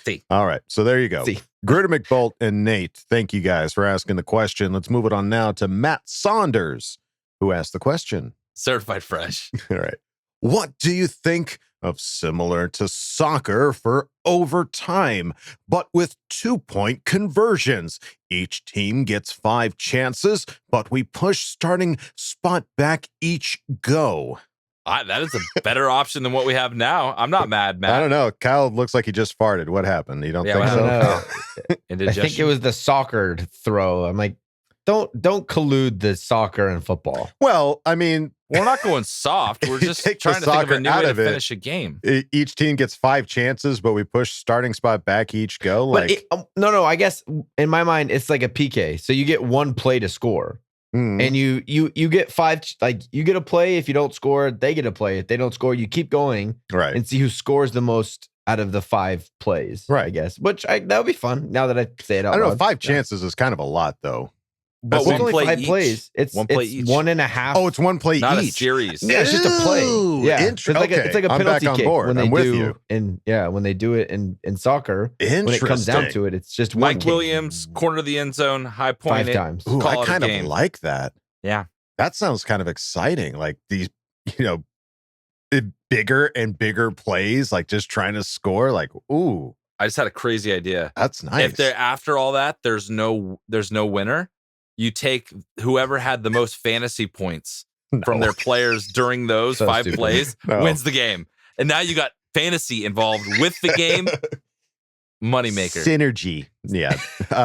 See. All right. So there you go. See. Gruder McBolt and Nate, thank you guys for asking the question. Let's move it on now to Matt Saunders, who asked the question. Certified fresh. All right. What do you think of similar to soccer for overtime, but with 2-point conversions? Each team gets 5 chances, but we push starting spot back each go. That is a better option than what we have now. I'm not mad, Matt. I don't know. Kyle looks like he just farted. What happened? You don't think what so? I Indigestion. think it was the soccer throw. I'm like, don't collude the soccer and football. Well, I mean, we're not going soft. We're just Take the trying to think of soccer a new out way to of it. finish a game. Each team gets 5 chances, but we push starting spot back each go. But Like, no. I guess in my mind, it's like a PK. So you get 1 play to score. And you get 5, like you get a play. If you don't score, they get a play. If they don't score, you keep going right. and see who scores the most out of the 5 plays. Right. I guess, which that would be fun. Now that I say it out I don't know. loud. 5 chances is kind of a lot, though. But It's one only play 5 each. plays. It's One play it's each. 1.5. Oh, it's 1 play Not a each. series. Yeah, it's just a play. Ooh, Yeah, it's like it's like a I'm penalty back on kick board. when they I'm with do, you. and when they do it in soccer. When it comes down Interesting. to it, it's just one Mike kick. Williams, corner of the end zone, high point 5 it, times. Ooh, call I it a kind of game. like that. Yeah. That sounds kind of exciting. Like these, bigger and bigger plays, like just trying to score. Like, ooh, I just had a crazy idea. that's nice. If they're after all that, there's no winner. You take whoever had the most fantasy points from their players during those So 5 stupid. plays No. wins the game. And now you got fantasy involved with the game. Moneymaker. Synergy. Yeah.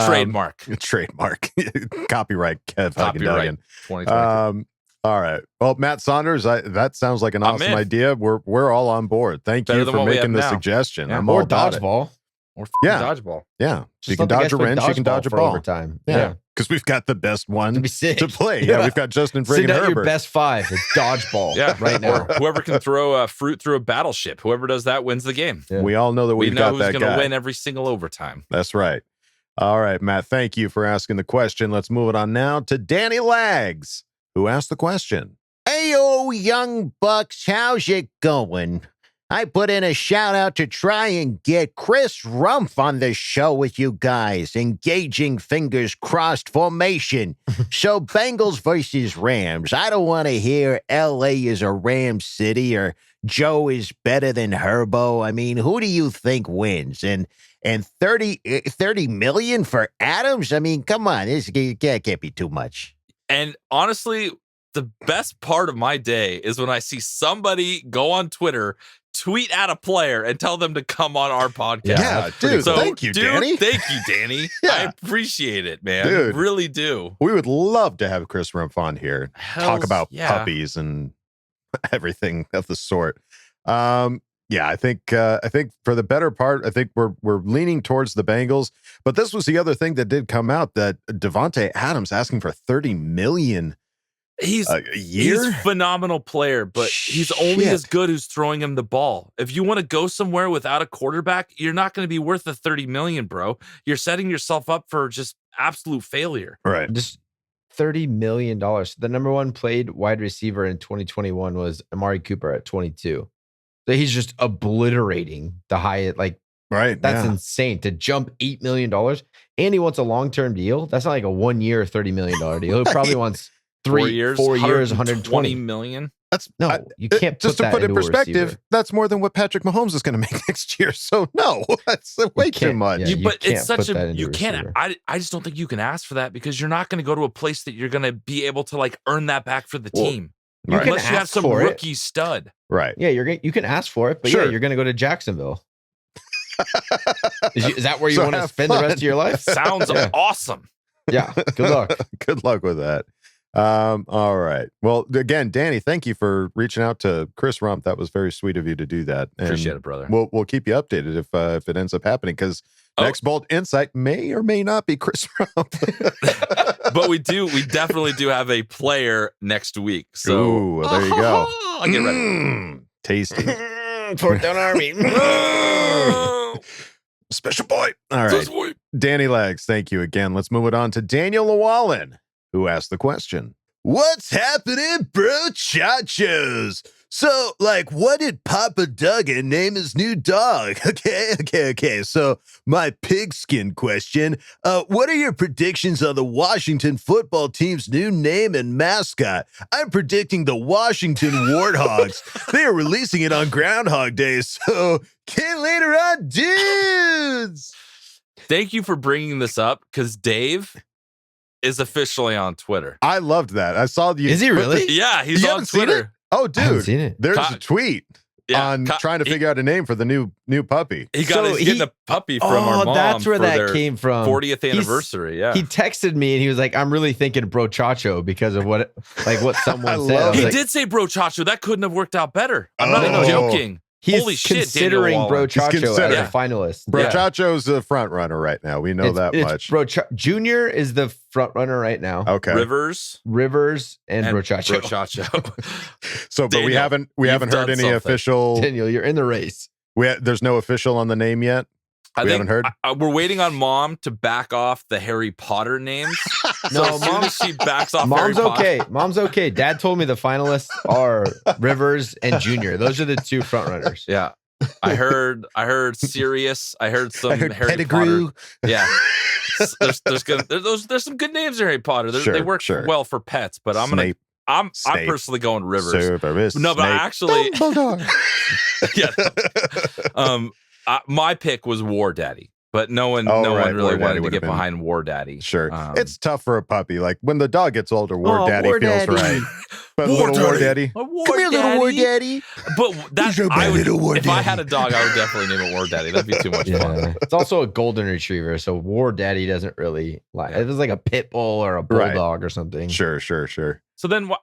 Trademark. Trademark. Copyright Kev Copyright Hugginduggan. 2023. All right. Well, Matt Saunders, that sounds like an I'm awesome in. idea. We're all on board. Thank Better you than for what we making have the now. suggestion. Yeah. I'm Or all about it. dodgeball. Or Yeah. dodgeball. Yeah. Just You can let the dodge guys a play wrench, you can dodge a for ball. overtime. Yeah. Because we've got the best one It'd be sick. to play. Yeah. Yeah, we've got Justin Send friggin' out your Herbert. best 5. It's dodgeball. Yeah. right now. Or whoever can throw a fruit through a battleship. Whoever does that wins the game. Yeah. We all know that We we've know got who's that going to guy. win every single overtime. That's right. All right, Matt, thank you for asking the question. Let's move it on now to Danny Lags, who asked the question. Heyo, young bucks, how's it going? I put in a shout out to try and get Chris Rumpf on the show with you guys. Engaging fingers crossed formation. So Bengals versus Rams. I don't want to hear LA is a Ram city or Joe is better than Herbo. I mean, who do you think wins? And 30 million for Adams? I mean, come on, this can't be too much. And honestly, the best part of my day is when I see somebody go on Twitter, tweet at a player, and tell them to come on our podcast. Yeah, dude, thank you, Danny. Thank you, Danny. Yeah. I appreciate it, man. Dude. Really do. We would love to have Chris Rumpf on here, talk about yeah. puppies and everything of the sort. Yeah, I think for the better part, I think we're leaning towards the Bengals. But this was the other thing that did come out, that Davante Adams asking for $30 million He's a year. He's a phenomenal player, but he's only as good who's throwing him the ball. If you want to go somewhere without a quarterback, you're not going to be worth the $30 million, bro. You're setting yourself up for just absolute failure. Right. Just $30 million. The number one played wide receiver in 2021 was Amari Cooper at 22. So he's just obliterating the Hyatt. Like, right. That's insane to jump $8 million. And he wants a long-term deal. That's not like a 1 year, $30 million deal. He probably wants 4 years, 120 million. That's you can't just to put it in perspective. That's more than what Patrick Mahomes is going to make next year. So no, that's way too much. Yeah, but it's such a you can't. I just don't think you can ask for that because you're not going to go to a place that you're going to be able to like earn that back for the team. You can unless you have ask some for rookie stud. Right. Yeah, you can ask for it, but Sure. yeah, you're going to go to Jacksonville. Is that where you So want to have spend the rest fun. of your life? Sounds awesome. Yeah. Good luck. Good luck with that. All right. Well, again, Danny, thank you for reaching out to Chris Rumpf. That was very sweet of you to do that. And Appreciate it, brother. We'll keep you updated if it ends up happening, because next Bolt Insight may or may not be Chris Rumpf. But we definitely do have a player next week. So ooh, well, there you go. I'll get ready. Tasty. Fourth down army. Special boy. All right. Danny Legs, thank you again. Let's move it on to Daniel Llewellyn, who asked the question. What's happening, bro chachos? So, like, what did Papa Duggan name his new dog? Okay. So, my pigskin question. What are your predictions on the Washington football team's new name and mascot? I'm predicting the Washington Warthogs. They are releasing it on Groundhog Day, so get later on, dudes! Thank you for bringing this up because Dave is officially on Twitter. I loved that. I saw the. Is he really? Yeah, he's You on haven't seen it? Twitter. Oh, I haven't dude, seen it. there's a tweet on trying to figure out a name for the new puppy. He got getting a puppy from our mom. That's where for that their came from. 40th anniversary. Yeah. He texted me and he was like, I'm really thinking brochacho because of what someone I said. love I was He like, did say brochacho. That couldn't have worked out better. I'm not even joking. He's Holy shit, considering Daniel Llewellyn. brochacho as considering. a finalist. Brochacho's the front runner right now. We know that much. Junior is the front runner right now. Okay. Rivers and brochacho. So, but we Daniel, haven't you've heard done any something. official. Daniel, you're in the race. There's no official on the name yet. We haven't heard. We're waiting on Mom to back off the Harry Potter names. No, as soon as she backs off Harry Mom's Potter. okay. Mom's okay. Dad told me the finalists are Rivers and Junior. Those are the two front runners. Yeah. I heard Sirius. I heard some Harry Pettigrew. Potter. Yeah. There's some good names in Harry Potter. They work well for pets, but I'm Snape. I'm Snape. personally going Rivers. Cerberus, No, but I Snape, actually Dumbledore. yeah. My pick was War Daddy, but no one Right, really War Daddy wanted to would've get been- behind War Daddy. Sure. It's tough for a puppy. Like when the dog gets older, War Daddy War feels Daddy. right. But War little War Daddy. Daddy. Come here, little War Daddy. But that Who's I your little War would, if I Daddy? had a dog, I would definitely name it War Daddy. That'd be too much fun. Yeah. It's also a golden retriever, so War Daddy doesn't really like. If it's like a pit bull or a bulldog or something. Sure. So then, why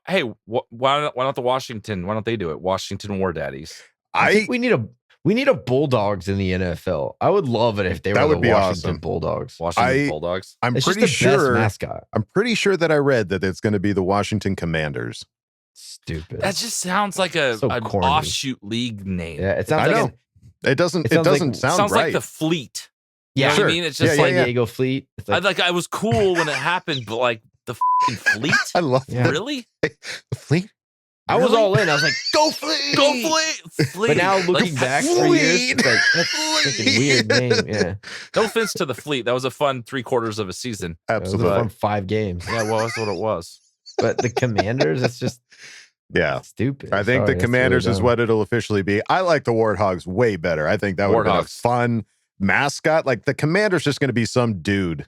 not the Washington? Why don't they do it? Washington War Daddies. I think we need a Bulldogs in the NFL. I would love it if they That were would the be Washington awesome. Bulldogs. Washington Bulldogs. I'm It's pretty just the best sure. mascot. I'm pretty sure that I read that it's going to be the Washington Commanders. Stupid. That just sounds like an corny. offshoot league name. Yeah, it sounds I like know. It doesn't. It sounds doesn't like- sound sounds right. like the Fleet. Yeah, You know what I mean? It's just San Diego Fleet. It's I was cool when it happened, but like The fucking fleet? I love Yeah. Really? the fleet. I was all in. I was like, go fleet! Go fleet! But now looking back 3 years, it's like, that's such a weird name. Yeah. No offense to the fleet. That was a fun 3/4 of a season. Absolutely. It was a fun 5 games. Yeah, well, that's what it was. But the Commanders, it's just stupid. I think Sorry, the that's Commanders really is dumb. what it'll officially be. I like the Warthogs way better. I think that would have been a fun mascot. Like the Commander's just going to be some dude.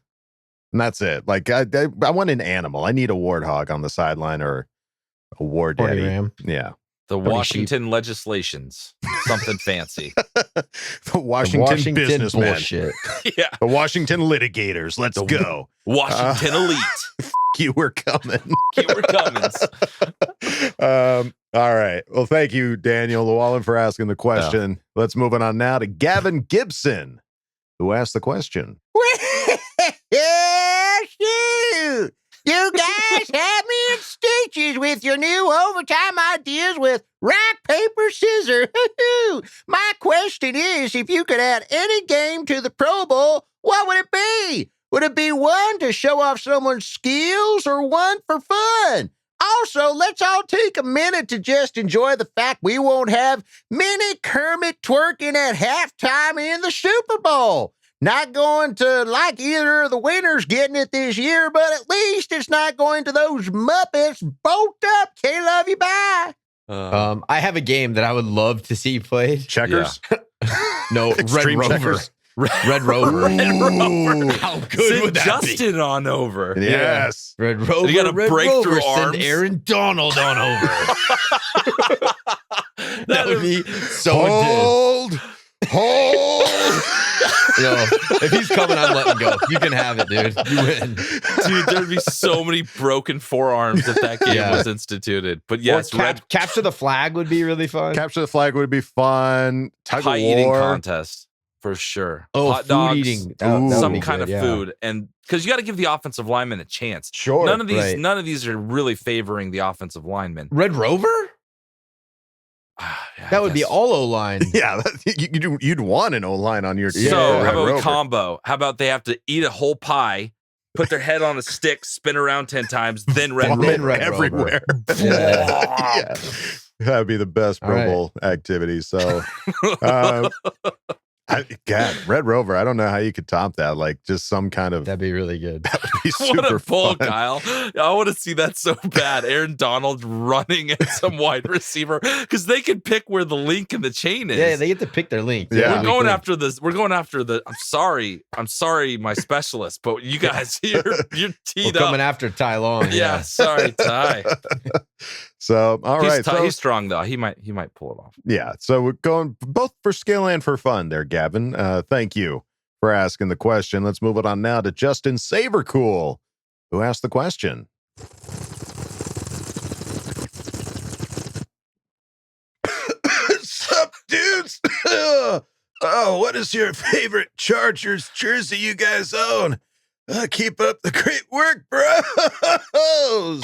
And that's it. Like I want an animal. I need a warthog on the sideline or a war Horny daddy. ram. Yeah. The Washington legislations. Something fancy. The Washington businessmen. bullshit. Yeah. The Washington litigators. Let's go. Washington elite. You were coming. You were coming. All right. Well, thank you, Daniel Llewellyn, for asking the question. Let's move on now to Gavin Gibson, who asked the question. Shoot! You guys have me in stitches with your new overtime ideas with rock, paper, scissors. My question is, if you could add any game to the Pro Bowl, what would it be? Would it be one to show off someone's skills or one for fun? Also, let's all take a minute to just enjoy the fact we won't have mini Kermit twerking at halftime in the Super Bowl. Not going to like either of the winners getting it this year, but at least it's not going to those Muppets. Bolt up. K-Love you. Bye. I have a game that I would love to see played. Checkers? No, Extreme Red Rover. checkers. Red Rover. Red Rover. How good Send would that Justin be? on over. Yes. Red Rover. You got to Red break Rover, through send arms. Aaron Donald on over. That would be so intense. Hold. Yo, if he's coming, I'm letting go. You can have it, dude. You win. Dude, there'd be so many broken forearms if that game was instituted. But yes, Or capture the flag would be really fun. Capture the flag would be fun. Tug pie of eating war. contest for sure. Oh, hot food dogs, eating. That would some be kind good, of yeah. food, and because you got to give the offensive lineman a chance. Sure. None of these, Right. none of these are really favoring the offensive lineman. Red Rover? Yeah, That would be all O-line. Yeah, you'd want an O-line on your team. So Red how about Rover. a combo? How about they have to eat a whole pie, put their head on a stick, spin around 10 times, then Red Vomit Rover. everywhere. Yeah. Yeah. That would be the best All Pro right. Bowl activity. So, God, Red Rover. I don't know how you could top that. Like just some kind of That'd be really good. be super What a pull, fun. Kyle. I want to see that so bad. Aaron Donald running at some wide receiver because they can pick where the link in the chain is. Yeah, they get to pick their link. Yeah. We're going after this. We're going after the. I'm sorry, my specialist, but you guys, you're We're teed up. coming after Ty Long. Yeah, sorry, Ty. So, all right. So, He's strong though. He might pull it off. yeah. So we're going both for skill and for fun there, Gavin. Thank you for asking the question. Let's move it on now to Justin Sabercool, who asked the question. Sup, dudes? Oh, what is your favorite Chargers jersey you guys own? Keep up the great work, bros.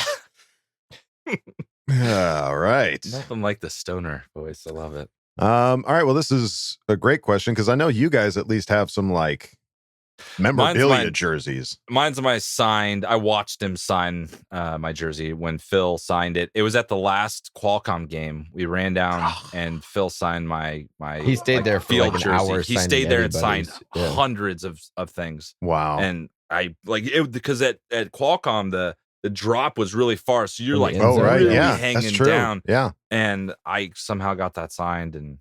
All right. Nothing like the stoner voice. I love it. All right. Well, this is a great question because I know you guys at least have some like memorabilia jerseys. Mine's my signed. I watched him sign my jersey when Phil signed it. It was at the last Qualcomm game. We ran down and Phil signed my. He stayed there for field like an jersey. hour. He signing stayed there and signed everybody's. Yeah. hundreds of things. Wow. And I like it because at Qualcomm the drop was really far, so you're like really hanging that's true. down. Yeah. And I somehow got that signed, and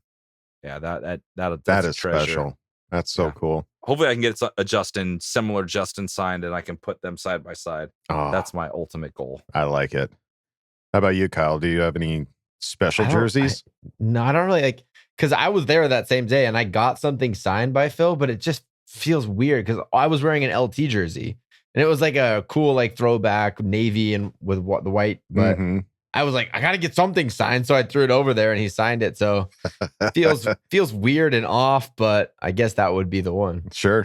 yeah, that's That a is treasure. special. That's so cool. Hopefully, I can get a similar Justin signed, and I can put them side by side. Oh, That's my ultimate goal. I like it. How about you, Kyle? Do you have any special jerseys? No, I don't really like because I was there that same day and I got something signed by Phil, but it just feels weird because I was wearing an LT jersey and it was like a cool like throwback navy and with the white, but I was like, I got to get something signed, so I threw it over there and he signed it. So feels weird and off, but I guess that would be the one. Sure.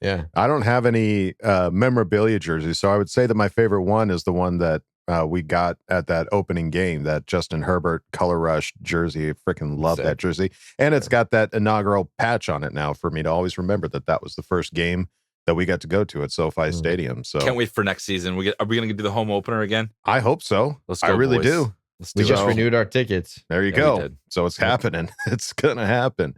Yeah. I don't have any memorabilia jerseys, so I would say that my favorite one is the one that we got at that opening game, that Justin Herbert Color Rush jersey. I freaking love that jersey. And it's got that inaugural patch on it now for me to always remember that was the first game that we got to go to at SoFi Stadium. So Can't wait for next season. Are we going to do the home opener again? I hope so. Let's go, I really boys. do. We just renewed our tickets. There you go. So it's happening. It's gonna happen.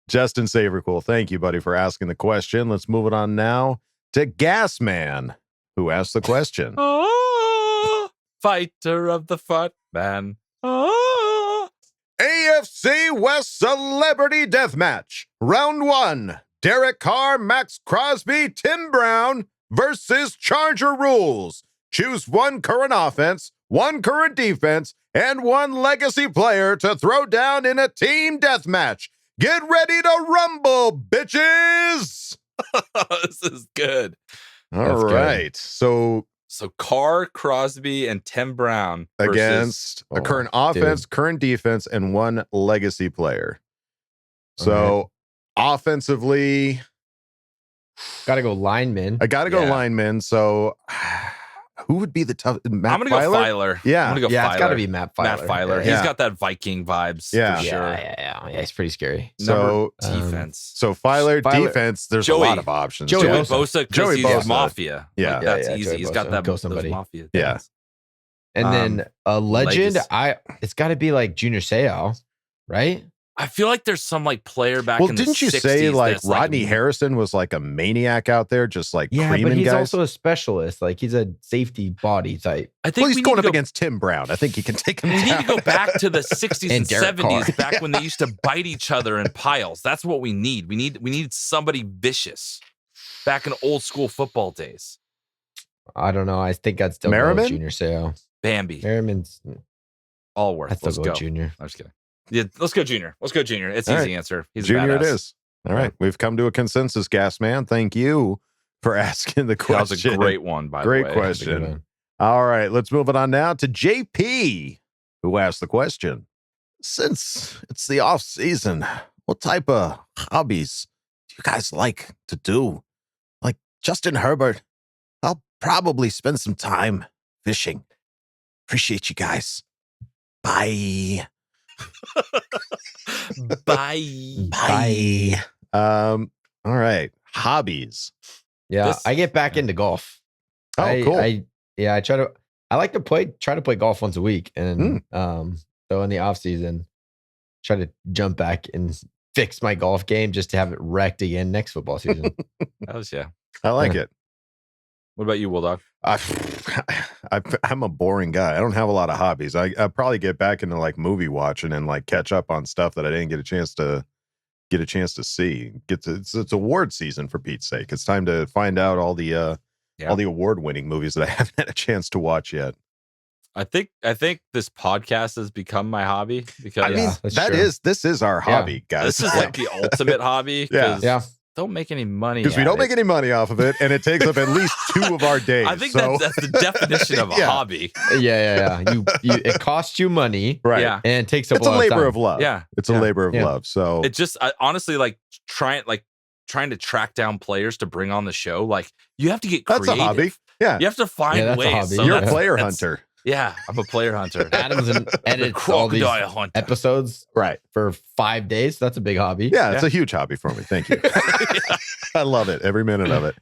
Justin Savercool, thank you, buddy, for asking the question. Let's move it on now to Gas Man, who asked the question. Fighter of the foot man. AFC West Celebrity Deathmatch. Round 1. Derek Carr, Max Crosby, Tim Brown versus Charger rules. Choose one current offense, one current defense, and one legacy player to throw down in a team deathmatch. Get ready to rumble, bitches! This is good. All right. So Carr, Crosby, and Tim Brown against a current offense, current defense, and one legacy player. So offensively, got to go lineman. I got to go lineman. So who would be the tough? Matt I'm going to go Filer. Yeah. I'm going to go Filer. It's got to be Matt Filer. Matt Filer. Yeah. He's got that Viking vibes for sure. Yeah, he's pretty scary. So defense. So Filer defense, there's a lot of options. Joey Bosa, Joey he's Bosa. Mafia. Yeah. Like, that's easy. He's got that Go somebody. Mafia. Yeah. And then a legend, legacy. it's got to be like Junior Seau, right? I feel like there's some like player back Well, in the 60s. didn't you say like that's, Rodney Harrison was like a maniac out there, just like creaming but he's guys? also a specialist. Like he's a safety body type. I think He's going up against Tim Brown. I think he can take him We down. need to go back to the 60s and Derek 70s, Carr. back when they used to bite each other in piles. That's what we need. We need somebody vicious. Back in old school football days. I don't know. I think I'd still Merriman? go Junior Seau. Bambi. Merriman's Allworth. I'd still Let's go go. Junior. I'm just kidding. Yeah, let's go Junior. Let's go Junior. It's All easy right. answer. He's a Junior it badass. is. All right. We've come to a consensus, Gas Man. Thank you for asking the question. That was a great one, by the way. Great question. All right. Let's move it on now to JP, who asked the question. Since it's the off season, what type of hobbies do you guys like to do? Like Justin Herbert, I'll probably spend some time fishing. Appreciate you guys. Bye. Bye. All right. Hobbies. Yeah, I get back into golf. Oh, cool. I like to try to play golf once a week. And so in the off season, try to jump back and fix my golf game just to have it wrecked again next football season. Yeah. I like it. What about you, Bulldog? I'm a boring guy. I don't have a lot of hobbies. I probably get back into like movie watching and like catch up on stuff that I didn't get a chance to see. It's award season, for Pete's sake. It's time to find out all the award-winning movies that I haven't had a chance to watch yet. I think this podcast has become my hobby because I mean, this is our hobby, guys. This is like the ultimate hobby. Yeah. Don't make any money Because we don't make any money off of it, and it takes up at least 2 of our days. I think so. that's the definition of a hobby. Yeah. You it costs you money, right? Yeah. And it takes up It's a a lot labor time. of love. Yeah. It's a labor of love. So it just honestly like trying to track down players to bring on the show. Like you have to get creative. that's a hobby. Yeah, You have to find that's a ways. hobby. So you're a that's- player that's- hunter. Yeah, I'm a player hunter. Adams edits all these Crocodile hunter. episodes Right. for 5 days. That's a big hobby. Yeah, it's a huge hobby for me. Thank you. I love it. Every minute of it.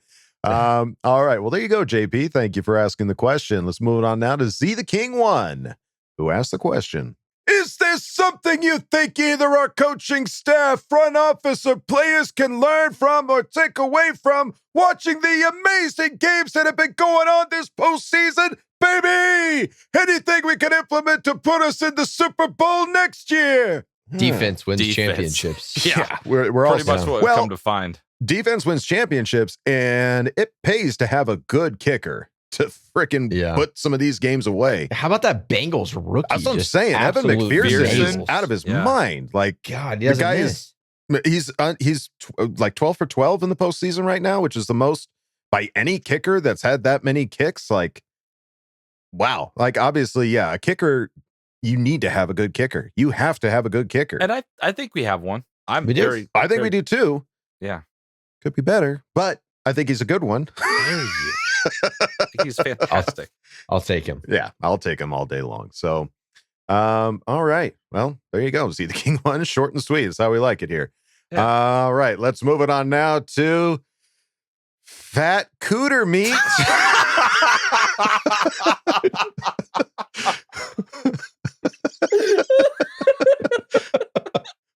All right. Well, there you go, JP. Thank you for asking the question. Let's move it on now to Z the King 1, who asked the question. Is there something you think either our coaching staff, front office, or players can learn from or take away from watching the amazing games that have been going on this postseason? Baby, anything we can implement to put us in the Super Bowl next year? Defense wins Defense. championships. Yeah, We're all pretty much what we've come to find. defense wins championships, and it pays to have a good kicker to freaking put some of these games away. How about that Bengals rookie? That's what I'm Just saying. Evan absolute McPherson is Bengals. out of his mind. Like, God, he the doesn't guy miss. he's like 12 for 12 in the postseason right now, which is the most by any kicker that's had that many kicks. Like, wow. Like, obviously, a kicker, you need to have a good kicker. You have to have a good kicker. And I think we have one. I think we do too. Yeah. Could be better, but I think he's a good one. I think he's fantastic. I'll take him. Yeah, I'll take him all day long. So, all right. Well, there you go. See the King one, short and sweet. That's how we like it here. Yeah. All right. Let's move it on now to Fat cooter meat.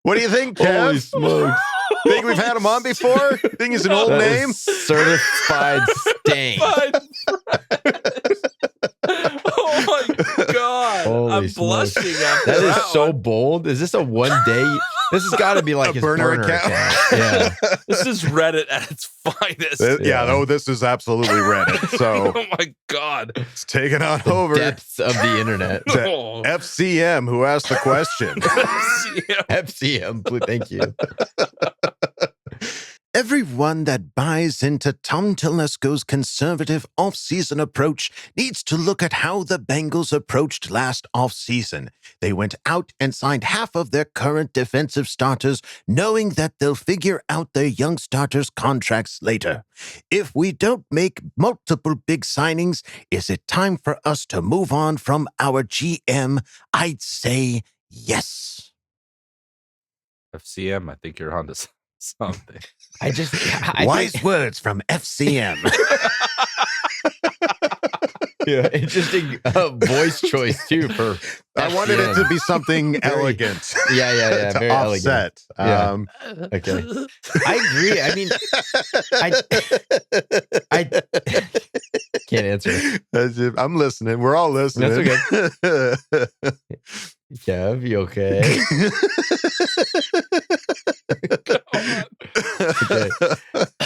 What do you think, Kev? Holy smokes. Think we've had him on before? Think he's an old That name? is certified stain. Oh my god! Holy I'm smokes. blushing after That is that so one. bold. Is this a one day? This has got to be like A his burner burner account. account. Yeah. This is Reddit at its finest. Yeah, no, this is absolutely Reddit. So Oh my god! it's taken on over Depths of the internet. to Oh. FCM, who asked the question. FCM, thank you. Everyone that buys into Tom Telesco's conservative off-season approach needs to look at how the Bengals approached last off-season. They went out and signed half of their current defensive starters, knowing that they'll figure out their young starters' contracts later. If we don't make multiple big signings, is it time for us to move on from our GM? I'd say yes. FCM, I think you're onto something. I Wise words from FCM. Yeah, interesting voice choice too. For I wanted it to be something Very- elegant. Yeah, to very offset. elegant. Okay, I agree. I mean, I can't answer. I'm listening. We're all listening. That's Kev, you okay?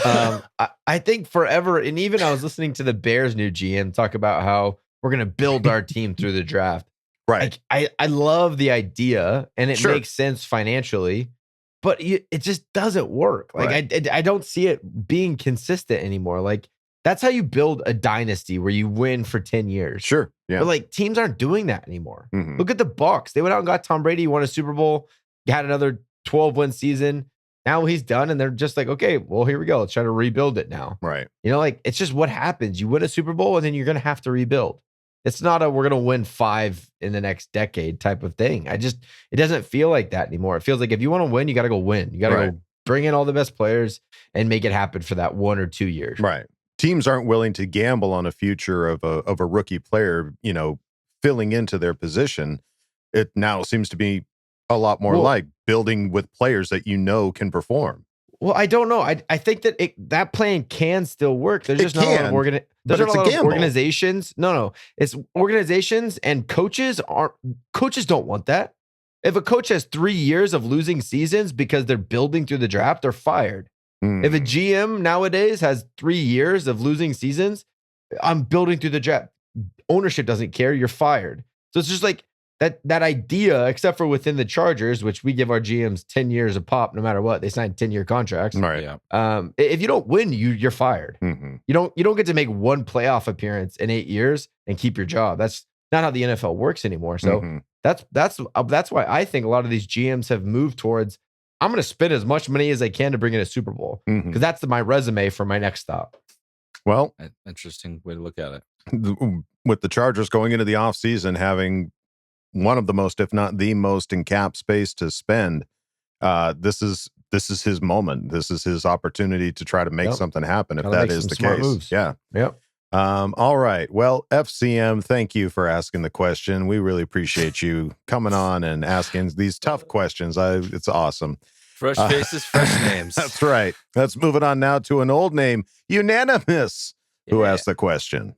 Okay. I think forever, and even I was listening to the Bears' new GM talk about how we're going to build our team through the draft. Right. Like, I love the idea, and it Sure. makes sense financially, but it just doesn't work. Like Right. I don't see it being consistent anymore. Like that's how you build a dynasty where you win for 10 years. Sure. Yeah. But like teams aren't doing that anymore. Mhm. Look at the Bucs. They went out and got Tom Brady, won a Super Bowl, got another 12-win season. Now he's done, and they're just like, okay, well, here we go. Let's try to rebuild it now. Right. You know, like it's just what happens. You win a Super Bowl, and then you're gonna have to rebuild. It's not a we're gonna win 5 in the next decade type of thing. It doesn't feel like that anymore. It feels like if you want to win, you gotta go win. You gotta Right. go bring in all the best players and make it happen for that 1 or 2 years. Right. Teams aren't willing to gamble on a future of a rookie player, filling into their position. It now seems to be a lot more Well- like building with players that can perform. Well, I don't know. I think that that plan can still work. There's It just not a lot of can, but there's not it's a a lot of gamble. organizations. No. It's organizations and coaches don't want that. If a coach has 3 years of losing seasons because they're building through the draft, they're fired. If a GM nowadays has 3 years of losing seasons, I'm building through the draft. Ownership doesn't care. You're fired. So it's just like that idea, except for within the Chargers, which we give our GMs 10 years a pop, no matter what. They sign 10-year contracts. Right. Yeah. If you don't win, you're fired. Mhm. You don't get to make one playoff appearance in 8 years and keep your job. That's not how the NFL works anymore. So Mhm. that's why I think a lot of these GMs have moved towards I'm going to spend as much money as I can to bring in a Super Bowl Mhm. because that's my resume for my next stop. Well, Interesting way to look at it. with the Chargers going into the offseason having one of the most, if not the most, in cap space to spend, this is his moment. This is his opportunity to try to make Yep. something happen. If Gotta that make is some the smart case, moves. yeah. Yep. All right. Well, FCM, thank you for asking the question. We really appreciate you coming on and asking these tough questions. It's awesome. Fresh faces, fresh names. That's right. Let's move it on now to an old name, Unanimous, who asked the question.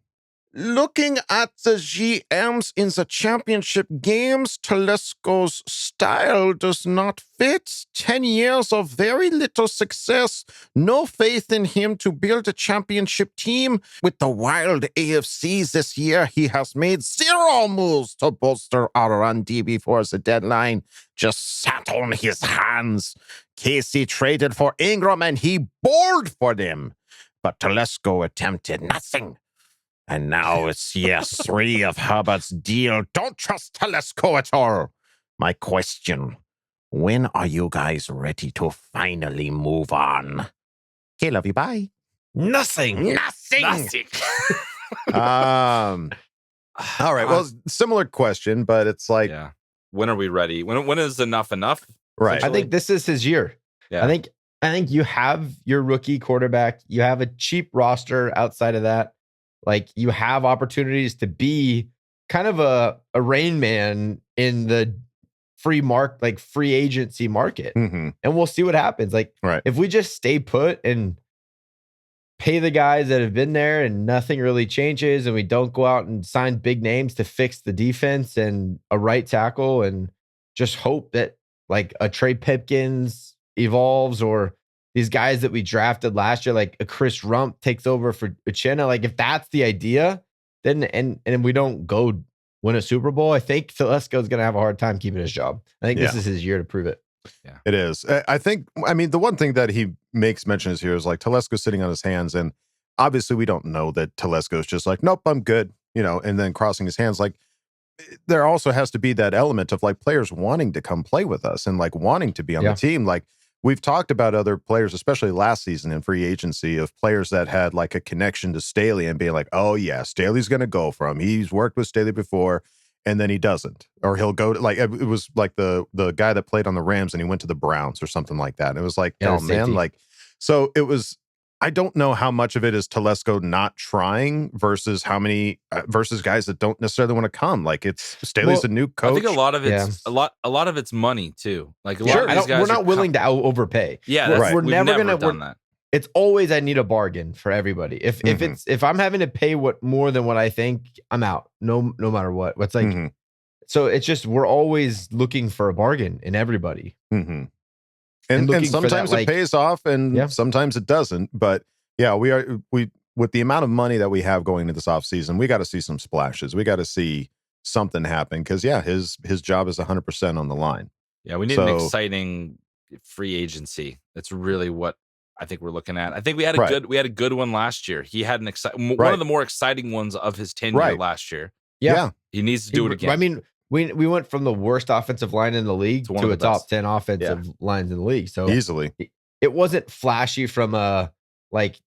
Looking at the GMs in the championship games, Telesco's style does not fit. 10 years of very little success. No faith in him to build a championship team. With the wild AFCs this year, he has made 0 moves to bolster our run-D before the deadline. Just sat on his hands. Casey traded for Ingram and he bowled for them. But Telesco attempted nothing. And now it's year 3 of Herbert's deal. Don't trust Telesco at all. My question, when are you guys ready to finally move on? Okay, love you, bye. Nothing. All right. Well, similar question, but it's like, yeah. When are we ready? When is enough enough? right. I think this is his year. Yeah. I think I think you have your rookie quarterback. You have a cheap roster outside of that. Like you have opportunities to be kind of a rain man in the free agency market. Mm-hmm. And we'll see what happens. Like if we just stay put and pay the guys that have been there and nothing really changes and we don't go out and sign big names to fix the defense and a right tackle and just hope that like a Trey Pipkins evolves or these guys that we drafted last year, like a Chris Rump takes over for Uchenna. Like if that's the idea, then and we don't go win a Super Bowl, I think Telesco is going to have a hard time keeping his job. I think this is his year to prove it. Yeah, it is. I mean, the one thing that he makes mention is here is like Telesco's sitting on his hands, and obviously we don't know that Telesco's just like, nope, I'm good, and then crossing his hands. Like there also has to be that element of like players wanting to come play with us and like wanting to be on the team. Like we've talked about other players, especially last season in free agency, of players that had like a connection to Staley and being like, oh yeah, Staley's going to go for him. He's worked with Staley before. And then he doesn't, or he'll go to like, it was like the guy that played on the Rams and he went to the Browns or something like that. And it was like, oh man, like, so it was, I don't know how much of it is Telesco not trying versus how many versus guys that don't necessarily want to come. Like it's Staley's a new coach. I think a lot of it's a lot of it's money too. Like a lot of these guys we're not willing to overpay. Yeah, we're never going to done that. It's always I need a bargain for everybody. If I'm having to pay more than what I think, I'm out. No matter what. What's like so it's just we're always looking for a bargain in everybody. Mm-hmm. And sometimes it pays off and sometimes it doesn't. But yeah, we with the amount of money that we have going into this offseason, we got to see some splashes. We got to see something happen because his job is 100% on the line. Yeah, we need an exciting free agency. That's really what I think we're looking at. I think we had a good one last year. He had one of the more exciting ones of his tenure last year. Yeah. He needs to do it again. I mean, we went from the worst offensive line in the league to a top 10 offensive lines in the league. So easily, it wasn't flashy from a like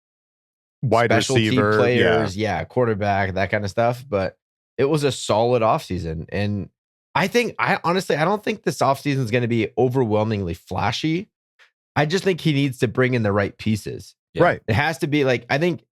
wide receiver players, quarterback, that kind of stuff. But it was a solid offseason. And I don't think this offseason is going to be overwhelmingly flashy. I just think he needs to bring in the right pieces. Yeah. Right. It has to be like, I think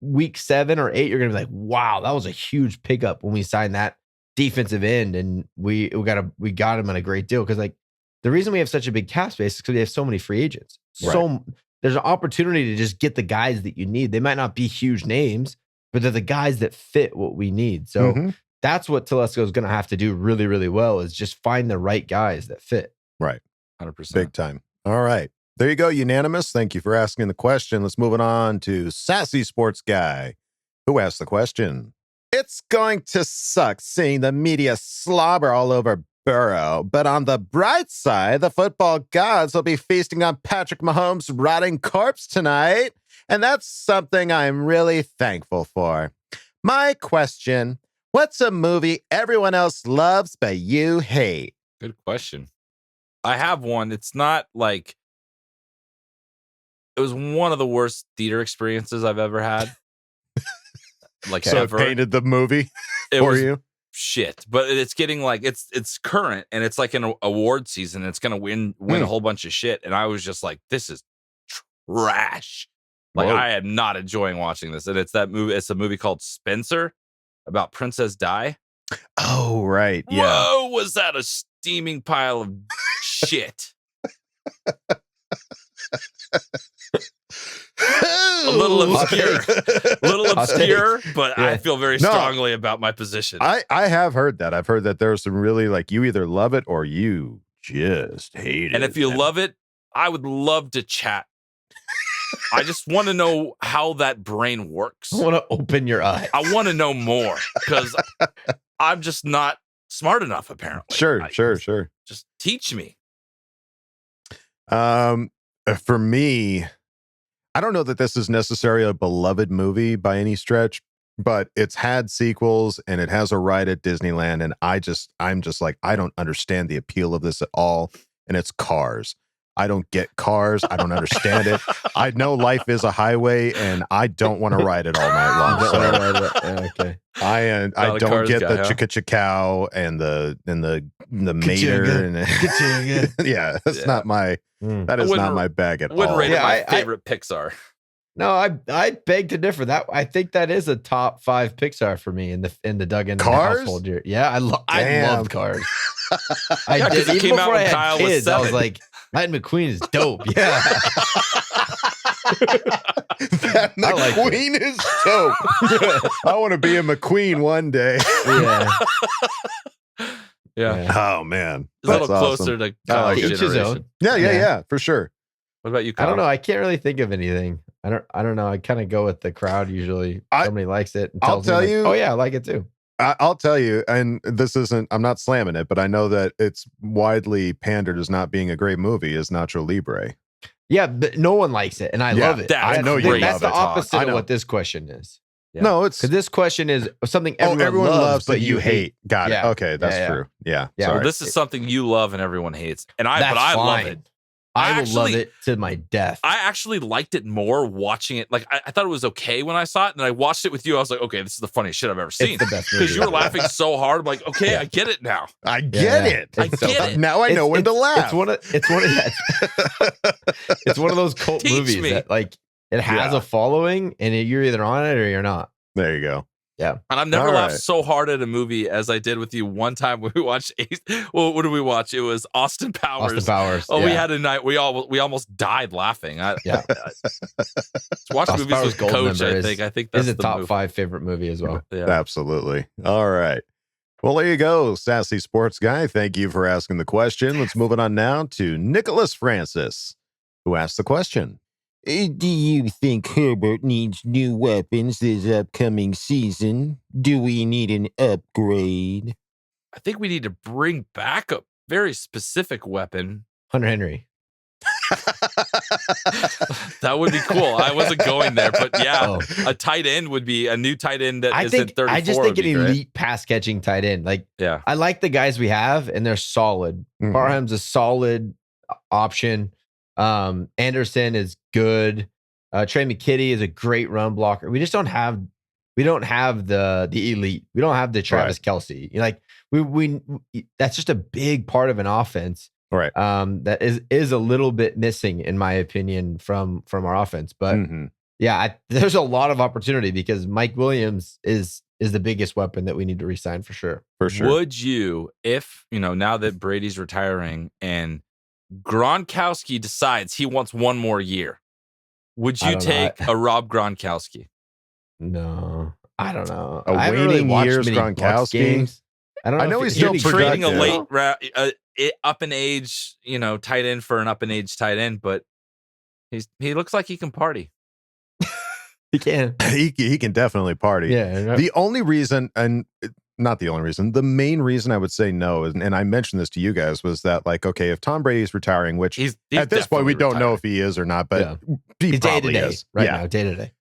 week 7 or 8, you're going to be like, wow, that was a huge pickup when we signed that defensive end. And we got him on a great deal. Cause like the reason we have such a big cap space is because we have so many free agents. Right. So there's an opportunity to just get the guys that you need. They might not be huge names, but they're the guys that fit what we need. So that's what Telesco is going to have to do really, really well is just find the right guys that fit. Right. 100%. Big time. All right. There you go, unanimous. Thank you for asking the question. Let's move it on to Sassy Sports Guy, who asked the question. It's going to suck seeing the media slobber all over Burrow, but on the bright side, the football gods will be feasting on Patrick Mahomes' rotting corpse tonight, and that's something I'm really thankful for. My question, what's a movie everyone else loves but you hate? Good question. I have one. It's not like it was one of the worst theater experiences I've ever had. Like so ever. It painted the movie for you? Shit. But it's getting like it's current and it's like an award season. And it's gonna win a whole bunch of shit. And I was just like, this is trash. Like I am not enjoying watching this. And it's that movie. It's a movie called Spencer about Princess Di. Oh, right. Yeah. Whoa, was that a steaming pile of shit? A little obscure, but I feel very strongly about my position. I have heard that. I've heard that there's some really like you either love it or you just hate it. And if you love it, I would love to chat. I just want to know how that brain works. I want to open your eyes. I want to know more because I'm just not smart enough, apparently. Sure. Just teach me. For me, I don't know that this is necessarily a beloved movie by any stretch, but it's had sequels and it has a ride at Disneyland. And I'm just like, I don't understand the appeal of this at all. And it's Cars. I don't get cars. I don't understand it. I know life is a highway, and I don't want to ride it all night long. Okay. I don't get the chicka chicka and the mater and yeah, that's not my that is not my bag at all. Wouldn't rate it my favorite Pixar. No, I beg to differ. That I think that is a top 5 Pixar for me in the Doug and Cars? household here. Yeah, I loved Cars. I did. It Even came out before I when had Kyle was kids, I was 7. like, Lightning McQueen is dope. Yeah. That McQueen is dope. I want to be a McQueen one day. Yeah. Oh man, It's a little closer to college generation. Yeah, for sure. What about you, Kyle? I don't know. I can't really think of anything. I don't know. I kind of go with the crowd usually. Somebody likes it. And I'll tell you. Oh yeah, I like it too. I'll tell you, and this isn't, I'm not slamming it, but I know that it's widely pandered as not being a great movie, is Nacho Libre. Yeah, but no one likes it, and I love it. I know you love it. That's the opposite of what this question is. Yeah. No, it's because this question is something everyone loves, but you hate. Got it. Okay, that's true. Yeah. Well, this is something you love and everyone hates, and I love it. I will love it to my death. I actually liked it more watching it. Like I thought it was okay when I saw it, and I watched it with you. I was like, okay, this is the funniest shit I've ever seen. It's the best because you were laughing so hard. I'm like, okay, I get it now. I get it. I get it. Now I know when to laugh. It's one of those cult movies that like it has a following, and you're either on it or you're not. There you go. Yeah. And I've never laughed so hard at a movie as I did with you one time when we watched what did we watch? It was Austin Powers. Austin Powers. Oh, we had a night we almost died laughing. Watch movies with Coach, I think that's a the top movie. 5 favorite movie as well. Yeah. Absolutely. All right. Well, there you go, sassy sports guy. Thank you for asking the question. Let's move it on now to Nicholas Francis, who asked the question. Do you think Herbert needs new weapons this upcoming season? Do we need an upgrade? I think we need to bring back a very specific weapon. Hunter Henry. That would be cool. I wasn't going there, but yeah, a tight end would be a new tight end that is in 34. I just think an elite pass catching tight end. Like, yeah, I like the guys we have, and they're solid. Parham's a solid option. Anderson is good. Trey McKitty is a great run blocker. We just don't have the elite. We don't have the Travis Kelce. Like we that's just a big part of an offense. Right. That is a little bit missing in my opinion from our offense. But there's a lot of opportunity because Mike Williams is the biggest weapon that we need to re-sign for sure. For sure. Would you, if now that Brady's retiring and Gronkowski decides he wants one more year, would you take a Rob Gronkowski? No, I don't know. A waning years Gronkowski. I know he's still trading a late up in age, tight end for an up in age tight end, but he looks like he can party. He can. He can definitely party. Yeah. The only reason, and not the only reason, the main reason I would say no, and I mentioned this to you guys, was that like, okay, if Tom Brady's retiring, which he's at this point we don't know if he is or not, but he probably is now, day to day.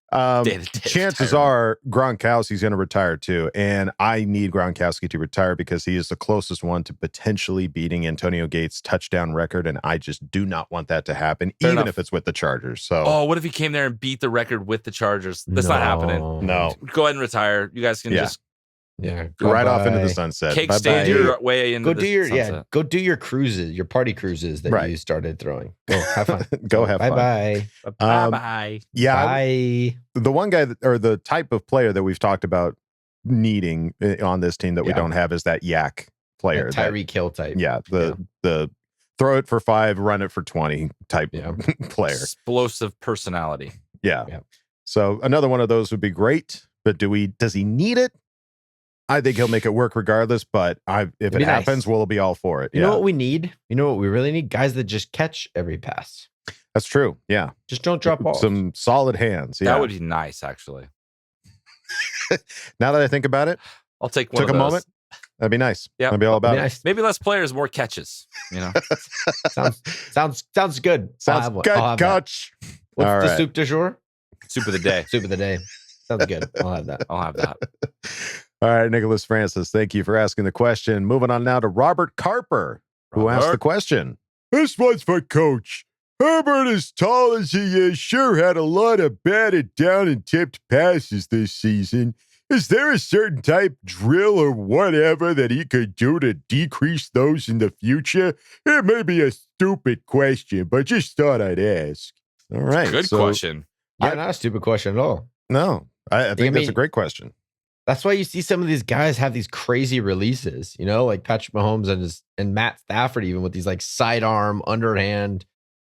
Chances are Gronkowski's going to retire too, and I need Gronkowski to retire because he is the closest one to potentially beating Antonio Gates' touchdown record, and I just do not want that to happen, even if it's with the Chargers. So, what if he came there and beat the record with the Chargers? That's not happening. No, go ahead and retire. You guys can just right off into the sunset. Cake stand your way into the sunset. Go do your cruises, your party cruises that you started throwing. Go have fun. Go have fun. Bye. Bye. Yeah. Bye. The one guy or the type of player that we've talked about needing on this team that we don't have is that yak player. Tyreek Hill type. Yeah. The throw it for 5, run it for 20 type player. Explosive personality. Yeah. So another one of those would be great, but does he need it? I think he'll make it work regardless, but if it happens, we'll be all for it. You know what we need? You know what we really need? Guys that just catch every pass. That's true. Yeah. Just don't drop balls. Some solid hands. Yeah. That would be nice, actually. Now that I think about it, I'll take one. Took of a those. moment. That'd be nice. Yeah. I'd be all about it. Maybe less players, more catches. Sounds good. Sounds good, coach. What's the soup du jour? Soup of the day. Soup of the day. Sounds good. I'll have that. All right, Nicholas Francis, thank you for asking the question. Moving on now to Robert Carper, who asked the question. This one's for Coach. Herbert, as tall as he is, sure had a lot of batted down and tipped passes this season. Is there a certain type drill or whatever that he could do to decrease those in the future? It may be a stupid question, but just thought I'd ask. All right. Good question. Yeah, not a stupid question at all. No, I think that's a great question. That's why you see some of these guys have these crazy releases, like Patrick Mahomes and Matt Stafford, even with these like sidearm, underhand.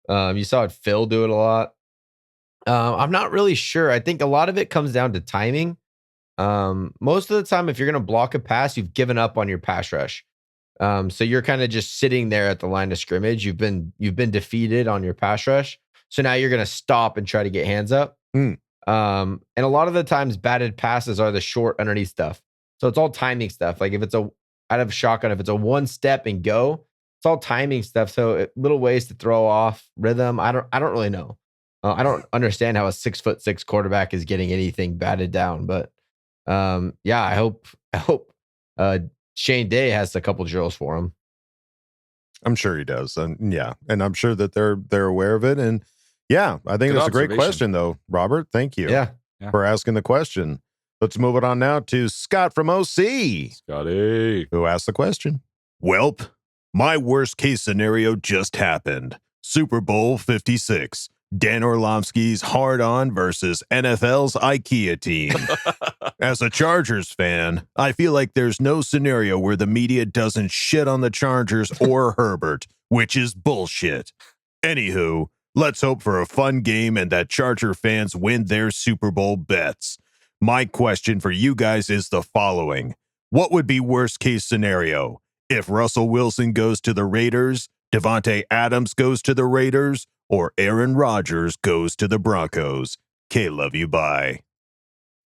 You saw Phil do it a lot. I'm not really sure. I think a lot of it comes down to timing. Most of the time, if you're going to block a pass, you've given up on your pass rush. So you're kind of just sitting there at the line of scrimmage. You've been defeated on your pass rush. So now you're going to stop and try to get hands up. And a lot of the times batted passes are the short underneath stuff. So it's all timing stuff. Like if it's out of shotgun, if it's a one step and go, it's all timing stuff. So little ways to throw off rhythm. I don't really know. I don't understand how a 6'6" quarterback is getting anything batted down, but yeah, I hope Shane Day has a couple drills for him. I'm sure he does. And yeah, and I'm sure that they're aware of it. And yeah, I think that's a great question though, Robert. Thank you for asking the question. Let's move it on now to Scott from OC. Scotty. Who asked the question? Welp, my worst case scenario just happened. Super Bowl 56. Dan Orlovsky's hard-on versus NFL's IKEA team. As a Chargers fan, I feel like there's no scenario where the media doesn't shit on the Chargers or Herbert, which is bullshit. Anywho, let's hope for a fun game and that Charger fans win their Super Bowl bets. My question for you guys is the following. What would be worst case scenario? If Russell Wilson goes to the Raiders, Devontae Adams goes to the Raiders, or Aaron Rodgers goes to the Broncos? K, love you, bye.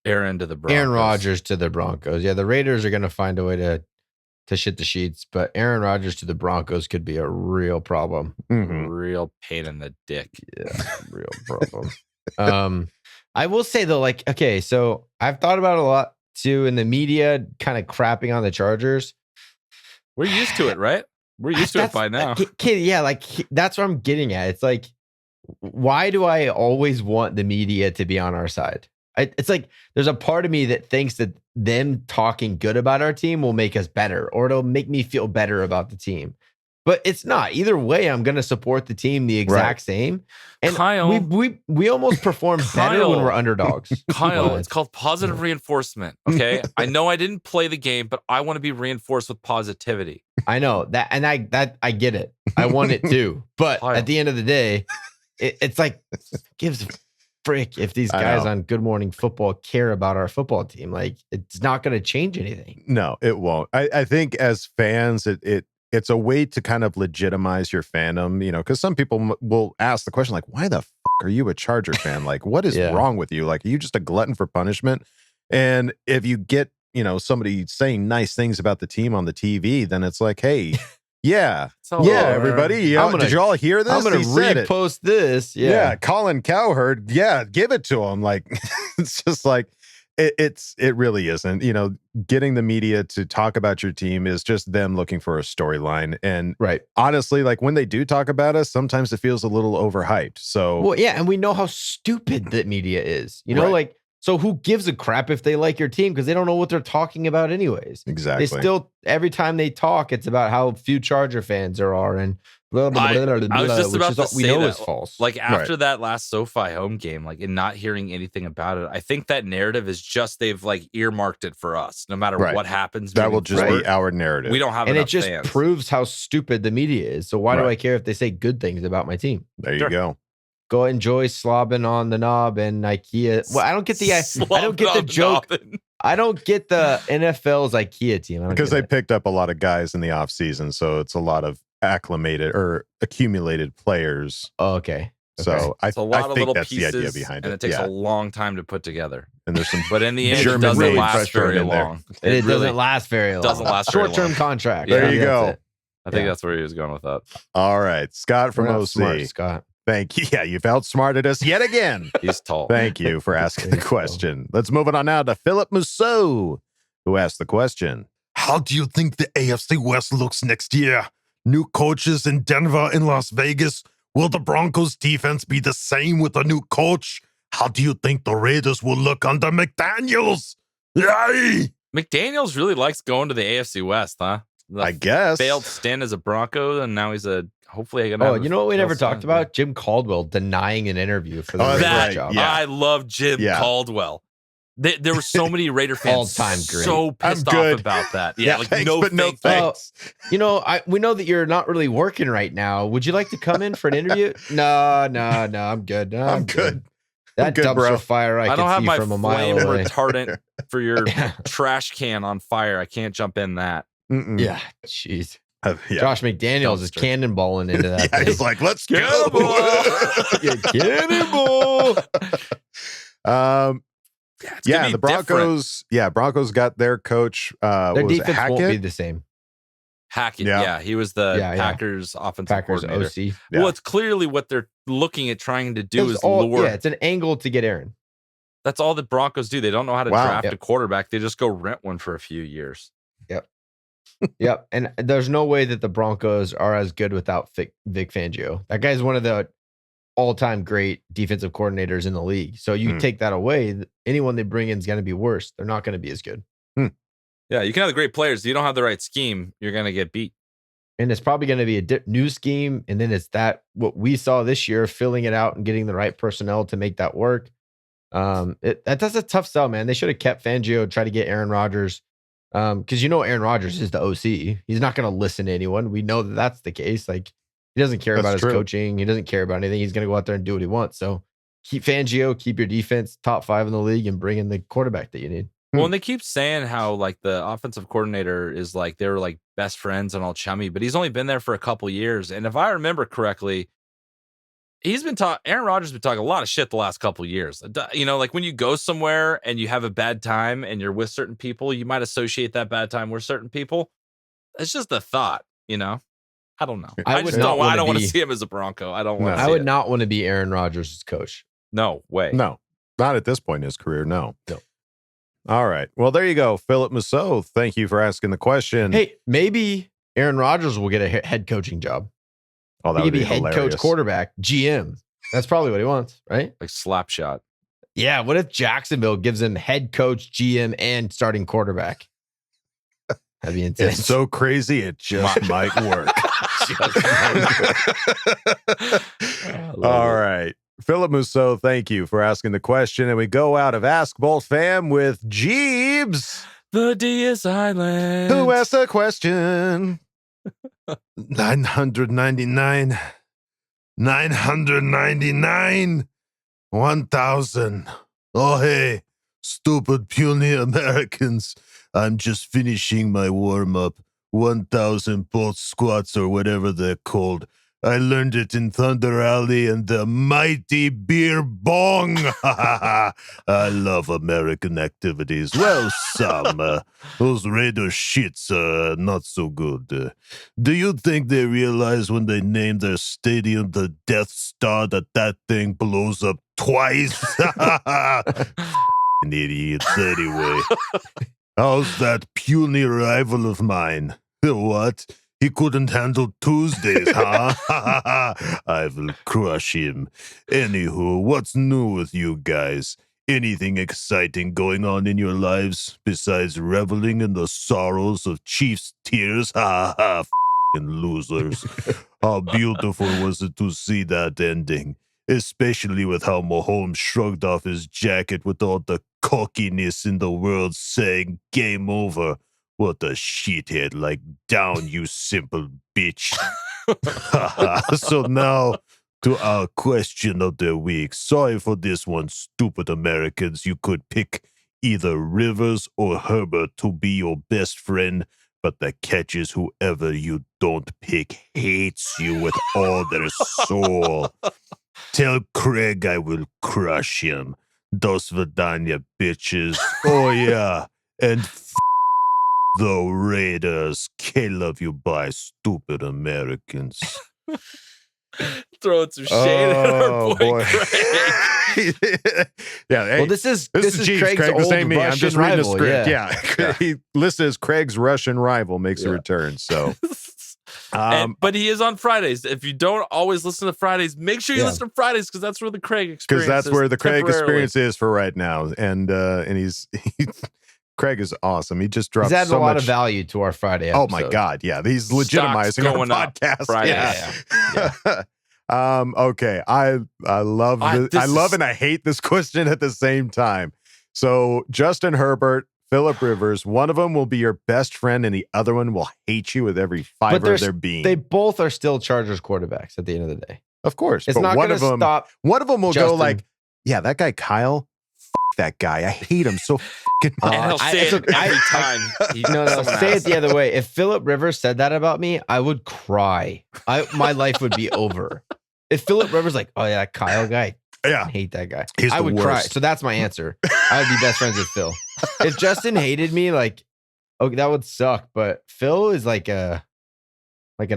Aaron to the Broncos. Aaron Rodgers to the Broncos. Yeah, the Raiders are going to find a way to shit the sheets, but Aaron Rodgers to the Broncos could be a real problem. Real pain in the dick. Yeah, real problem. I will say though, like, okay, so I've thought about it a lot too, in the media kind of crapping on the Chargers. We're used to it, right? We're used to it by now. Yeah, like that's what I'm getting at. It's like, why do I always want the media to be on our side? It's like there's a part of me that thinks that them talking good about our team will make us better, or it'll make me feel better about the team. But it's not. Either way, I'm going to support the team the exact same. And Kyle, we almost perform better when we're underdogs. Kyle, it's called positive reinforcement. Okay, I know I didn't play the game, but I want to be reinforced with positivity. I know that, and I get it. I want it too. But Kyle. At the end of the day, it's like gives a frick if these guys on Good Morning Football care about our football team. Like it's not going to change anything. No, it won't. I think as fans, it's a way to kind of legitimize your fandom, because some people will ask the question, like, why the fuck are you a Charger fan? Like, what is wrong with you? Like, are you just a glutton for punishment? And if you get, somebody saying nice things about the team on the TV, then it's like, hey, everybody, did you all hear this? I'm going to repost this. Yeah. Colin Cowherd. Yeah. Give it to him. Like, it's just like, it really isn't. Getting the media to talk about your team is just them looking for a storyline. And honestly, like when they do talk about us, sometimes it feels a little overhyped. So, well, yeah, and we know how stupid the media is. Like, so who gives a crap if they like your team, because they don't know what they're talking about anyways. Exactly. They still, every time they talk, it's about how few Charger fans there are and blah, blah, blah, blah, blah, I was just about to we say know that, is false. Like after that last SoFi home game, like and not hearing anything about it, I think that narrative is just they've like earmarked it for us. No matter what happens, that will just be our narrative. We don't have, and enough it just fans. proves how stupid the media is. So why do I care if they say good things about my team? There you go. Go enjoy slobbing on the knob and IKEA. Well, I don't get the joke. I don't get the NFL's IKEA team. Because they picked up a lot of guys in the offseason, so it's a lot of acclimated or accumulated players. Oh, okay. So it's a lot I of think little that's pieces, the idea behind and it. it takes a long time to put together. And there's some, but in the end, German it doesn't last very in there. long. It really doesn't last very long. Doesn't last very Short-term long. contract. There you go. I think that's where he was going with that. All right, Scott from OC. Smart, Scott. Thank you. Yeah, you've outsmarted us yet again. He's tall. Thank you for asking the question. Let's move it on now to Philip Mousseau, who asked the question. How do you think the AFC West looks next year? New coaches in Denver and Las Vegas. Will the Broncos defense be the same with a new coach? How do you think the Raiders will look under McDaniels? Yay! McDaniels really likes going to the AFC West, huh? I guess. Failed stint as a Bronco, and now he's hopefully going to. Oh, you know what we never talked about? Jim Caldwell denying an interview for the Raiders job. Yeah. I love Jim Caldwell. There were so many Raider fans so pissed off about that. Yeah, like thanks, no but no thanks. thanks. We know that you're not really working right now. Would you like to come in for an interview? No, I'm good. No, I'm good. That good, dumpster bro. fire I don't can have see my from a mile flame away. retardant for your trash can on fire. I can't jump in that. Yeah, jeez. Yeah. Josh McDaniels is cannonballing into that. Yeah, he's like, let's go. Cannonball. The Broncos. Yeah, Broncos got their coach. Their defense won't be the same. Hackett, he was the Packers offensive coordinator. OC. Yeah. Well, it's clearly what they're looking at trying to do is lure. Yeah, it's an angle to get Aaron. That's all the Broncos do. They don't know how to draft a quarterback. They just go rent one for a few years. Yep. Yep. And there's no way that the Broncos are as good without Vic Fangio. That guy's one of the all-time great defensive coordinators in the league. So you take that away, anyone they bring in is going to be worse. They're not going to be as good. Yeah, you can have the great players. If you don't have the right scheme, you're going to get beat. And it's probably going to be a new scheme. And then it's what we saw this year, filling it out and getting the right personnel to make that work. That's a tough sell, man. They should have kept Fangio, try to get Aaron Rodgers. Because Aaron Rodgers is the OC. He's not going to listen to anyone. We know that that's the case. Like, he doesn't care about his coaching. He doesn't care about anything. He's going to go out there and do what he wants. So keep Fangio, keep your defense top 5 in the league, and bring in the quarterback that you need. Well, and they keep saying how like the offensive coordinator is like they were like best friends and all chummy, but he's only been there for a couple years. And if I remember correctly, Aaron Rodgers has been talking a lot of shit the last couple of years. Like when you go somewhere and you have a bad time and you're with certain people, you might associate that bad time with certain people. It's just a thought, I don't know. I don't want to see him as a Bronco. I don't want to. I would not want to be Aaron Rodgers' coach. No way. No, not at this point in his career. No. All right. Well, there you go. Philip Mousseau, thank you for asking the question. Hey, maybe Aaron Rodgers will get a head coaching job. Oh, that would be head hilarious. coach, quarterback, GM. That's probably what he wants, right? Like slap shot. Yeah. What if Jacksonville gives him head coach, GM, and starting quarterback? That'd be intense. It's so crazy, it just might work. All right. Philip Mousseau, thank you for asking the question. And we go out of Ask Boltfam with Jeebs. The Diaz Island. Who asked the question? 999. 999. 1,000. Oh, hey, stupid, puny Americans. I'm just finishing my warm-up. 1,000 bolt squats or whatever they're called. I learned it in Thunder Alley and the mighty beer bong. I love American activities. Well, some. Those Raider shits are not so good. Do you think they realize when they name their stadium the Death Star that thing blows up twice? Idiots anyway. How's that puny rival of mine? What? He couldn't handle Tuesdays, huh? I will crush him. Anywho, what's new with you guys? Anything exciting going on in your lives besides reveling in the sorrows of Chiefs' tears? Ha ha, f***ing losers. How beautiful was it to see that ending? Especially with how Mahomes shrugged off his jacket with all the cockiness in the world saying, game over. What a shithead, like, down, you simple bitch. So now, to our question of the week. Sorry for this one, stupid Americans. You could pick either Rivers or Herbert to be your best friend, but the catch is whoever you don't pick hates you with all their soul. Tell Craig I will crush him. Dos Vidania, bitches. Oh, yeah. And the Raiders. Love you, bye, stupid Americans. Throwing some shade at our boy Craig. Yeah. Hey, well, this is Chiefs, Craig's Craig. old This ain't me. I'm just reading rival. the script. Yeah. He listed as Craig's Russian rival makes a return. So But he is on Fridays. If you don't always listen to Fridays, make sure you listen to Fridays because that's where the Craig experience. Because that's where the Craig temporarily. experience is for right now, and he's Craig is awesome. He just dropped. He's added so a lot much of value to our Friday. Oh my episode. God, yeah, he's legitimizing our going up podcast. Friday. Yeah. Okay, I love this. I love and I hate this question at the same time. So Justin Herbert, Phillip Rivers, one of them will be your best friend, and the other one will hate you with every fiber of their being. They both are still Chargers quarterbacks at the end of the day. Of course, it's but not one going of to them, stop. One of them will Justin. go like, "Yeah, that guy Kyle, that guy. I hate him so fucking much." And he'll say it every time. No, say it the other way. If Phillip Rivers said that about me, I would cry. My life would be over. If Phillip Rivers like, oh yeah, Kyle guy, yeah, I hate that guy. He's I the would cry. worst. So that's my answer. I would be best friends with Phil. If Justin hated me, like, okay, that would suck. But Phil is like an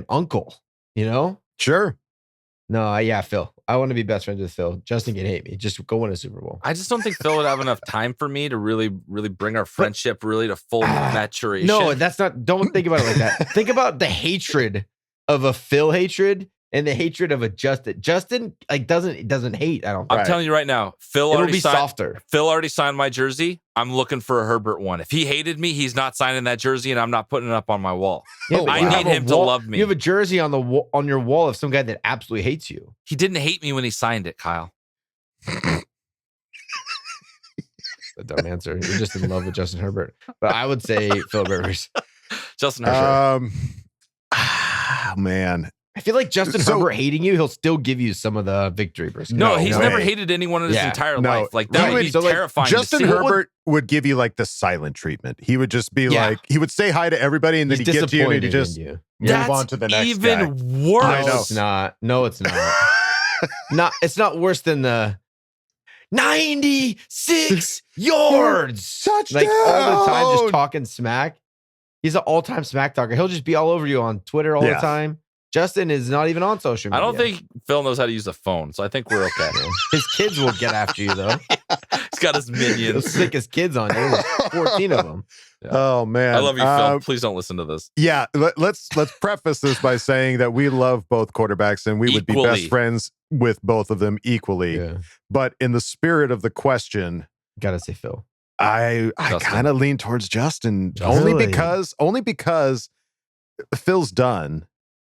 uncle, you know? Sure. No, yeah, Phil. I want to be best friends with Phil. Justin can hate me. Just go win a Super Bowl. I just don't think Phil would have enough time for me to really bring our friendship really to full maturation. No, that's not. Don't think about it like that. Think about the hatred of a Phil hatred and the hatred of a Justin. Justin like doesn't hate. I don't. I'm telling you right now, Phil It'll already be signed, softer. Phil already signed my jersey. I'm looking for a Herbert one. If he hated me, he's not signing that jersey, and I'm not putting it up on my wall. Yeah, I need him to love me. You have a jersey on on your wall of some guy that absolutely hates you. He didn't hate me when he signed it, Kyle. A dumb answer. You're just in love with Justin Herbert. But I would say Phil Rivers. Justin Herbert. Man. I feel like Justin Herbert hating you, he'll still give you some of the victory. No, he's never hated anyone in his entire life. Like that would be terrifying. Justin to see. Herbert would give you like the silent treatment. He would just be like, he would say hi to everybody, and then he'd get to you, and he'd just move on to the next even guy. worse. I know. It's not. No, it's not. It's not worse than the 96 yards. Touchdown. Like all the time, just talking smack. He's an all-time smack talker. He'll just be all over you on Twitter all the time. Justin is not even on social media. I don't think Phil knows how to use a phone, so I think we're okay. His kids will get after you, though. He's got his He'll minions. stick his kids on you. There's 14 of them. Yeah. Oh man, I love you, Phil. Please don't listen to this. Yeah, let's preface this by saying that we love both quarterbacks, and we would be best friends with both of them equally. Yeah. But in the spirit of the question, gotta say Phil. I kind of lean towards Justin, only because Phil's done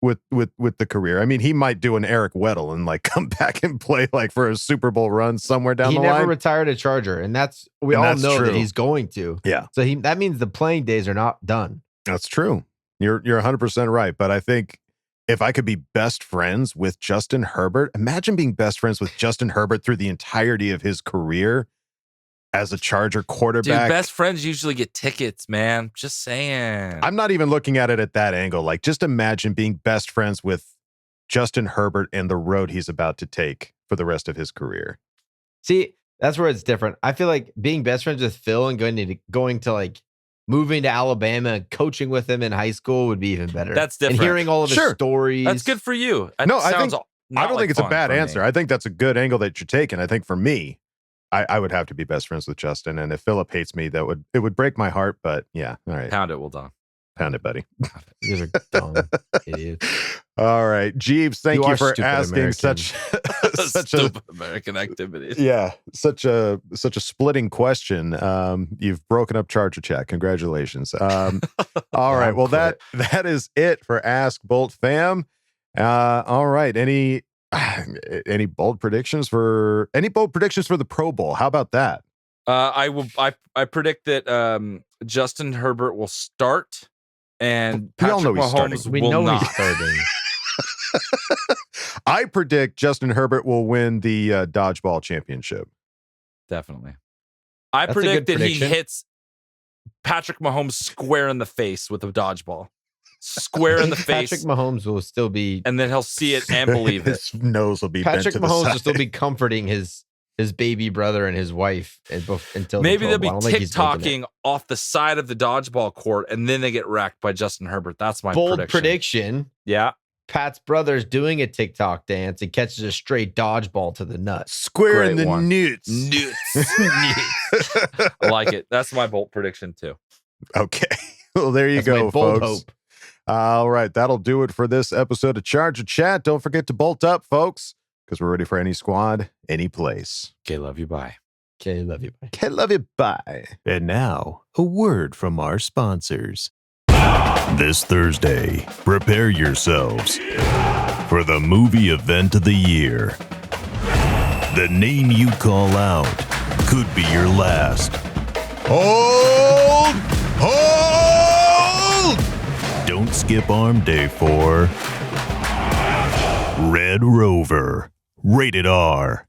with the career. I mean, he might do an Eric Weddle and like come back and play like for a Super Bowl run somewhere down the line. He never retired a Charger, and we all know true. that he's going to. Yeah. So that means the playing days are not done. That's true. You're 100% right. But I think if I could be best friends with Justin Herbert, imagine being best friends with Justin Herbert through the entirety of his career as a Charger quarterback. Dude, best friends usually get tickets, man. Just saying. I'm not even looking at it at that angle. Like, just imagine being best friends with Justin Herbert and the road he's about to take for the rest of his career. See, that's where it's different. I feel like being best friends with Phil and going to like moving to Alabama and coaching with him in high school would be even better. That's different. And hearing all of his stories. That's good for you. I don't think it's a bad answer. I think that's a good angle that you're taking. I think for me, I would have to be best friends with Justin, and if Phillip hates me, it would break my heart. But yeah, all right, pound it, well done. Pound it, buddy. These are dumb idiots. All right, Jeeves, thank you for asking American. such stupid American activities. Yeah, such a splitting question. You've broken up Charger Chat. Congratulations. All right, well that is it for Ask Bolt Fam. All right, any bold predictions for the Pro Bowl? How about that? I predict that Justin Herbert will start and we all Patrick know he's Mahomes starting. We will know not. he's starting. I predict Justin Herbert will win the Dodgeball championship. Definitely. I That's a predict good that he prediction. hits Patrick Mahomes square in the face with a dodgeball. Square in the face. Patrick Mahomes will still be, and then he'll see it and believe it. His nose will be bent Patrick to the Mahomes side. will still be comforting his baby brother and his wife until Maybe the Pro they'll be Bowl. I don't think he's making TikToking off the side of the dodgeball court, and then they get wrecked by Justin Herbert. That's my it. Bold prediction. prediction. Yeah. Pat's brother's doing a TikTok dance and catches a straight dodgeball to the nuts. Square in Great the one. nuts. I like it. That's my bold prediction too. Okay. Well, there you That's my go, bold folks. All right, that'll do it for this episode of Charger Chat. Don't forget to bolt up, folks, because we're ready for any squad, any place. Okay, love you. Bye. Okay, love you. Bye. Okay, love you. Bye. And now, a word from our sponsors. This Thursday, prepare yourselves for the movie event of the year. The name you call out could be your last. Hold! Hold! Don't skip arm day for Red Rover. Rated R.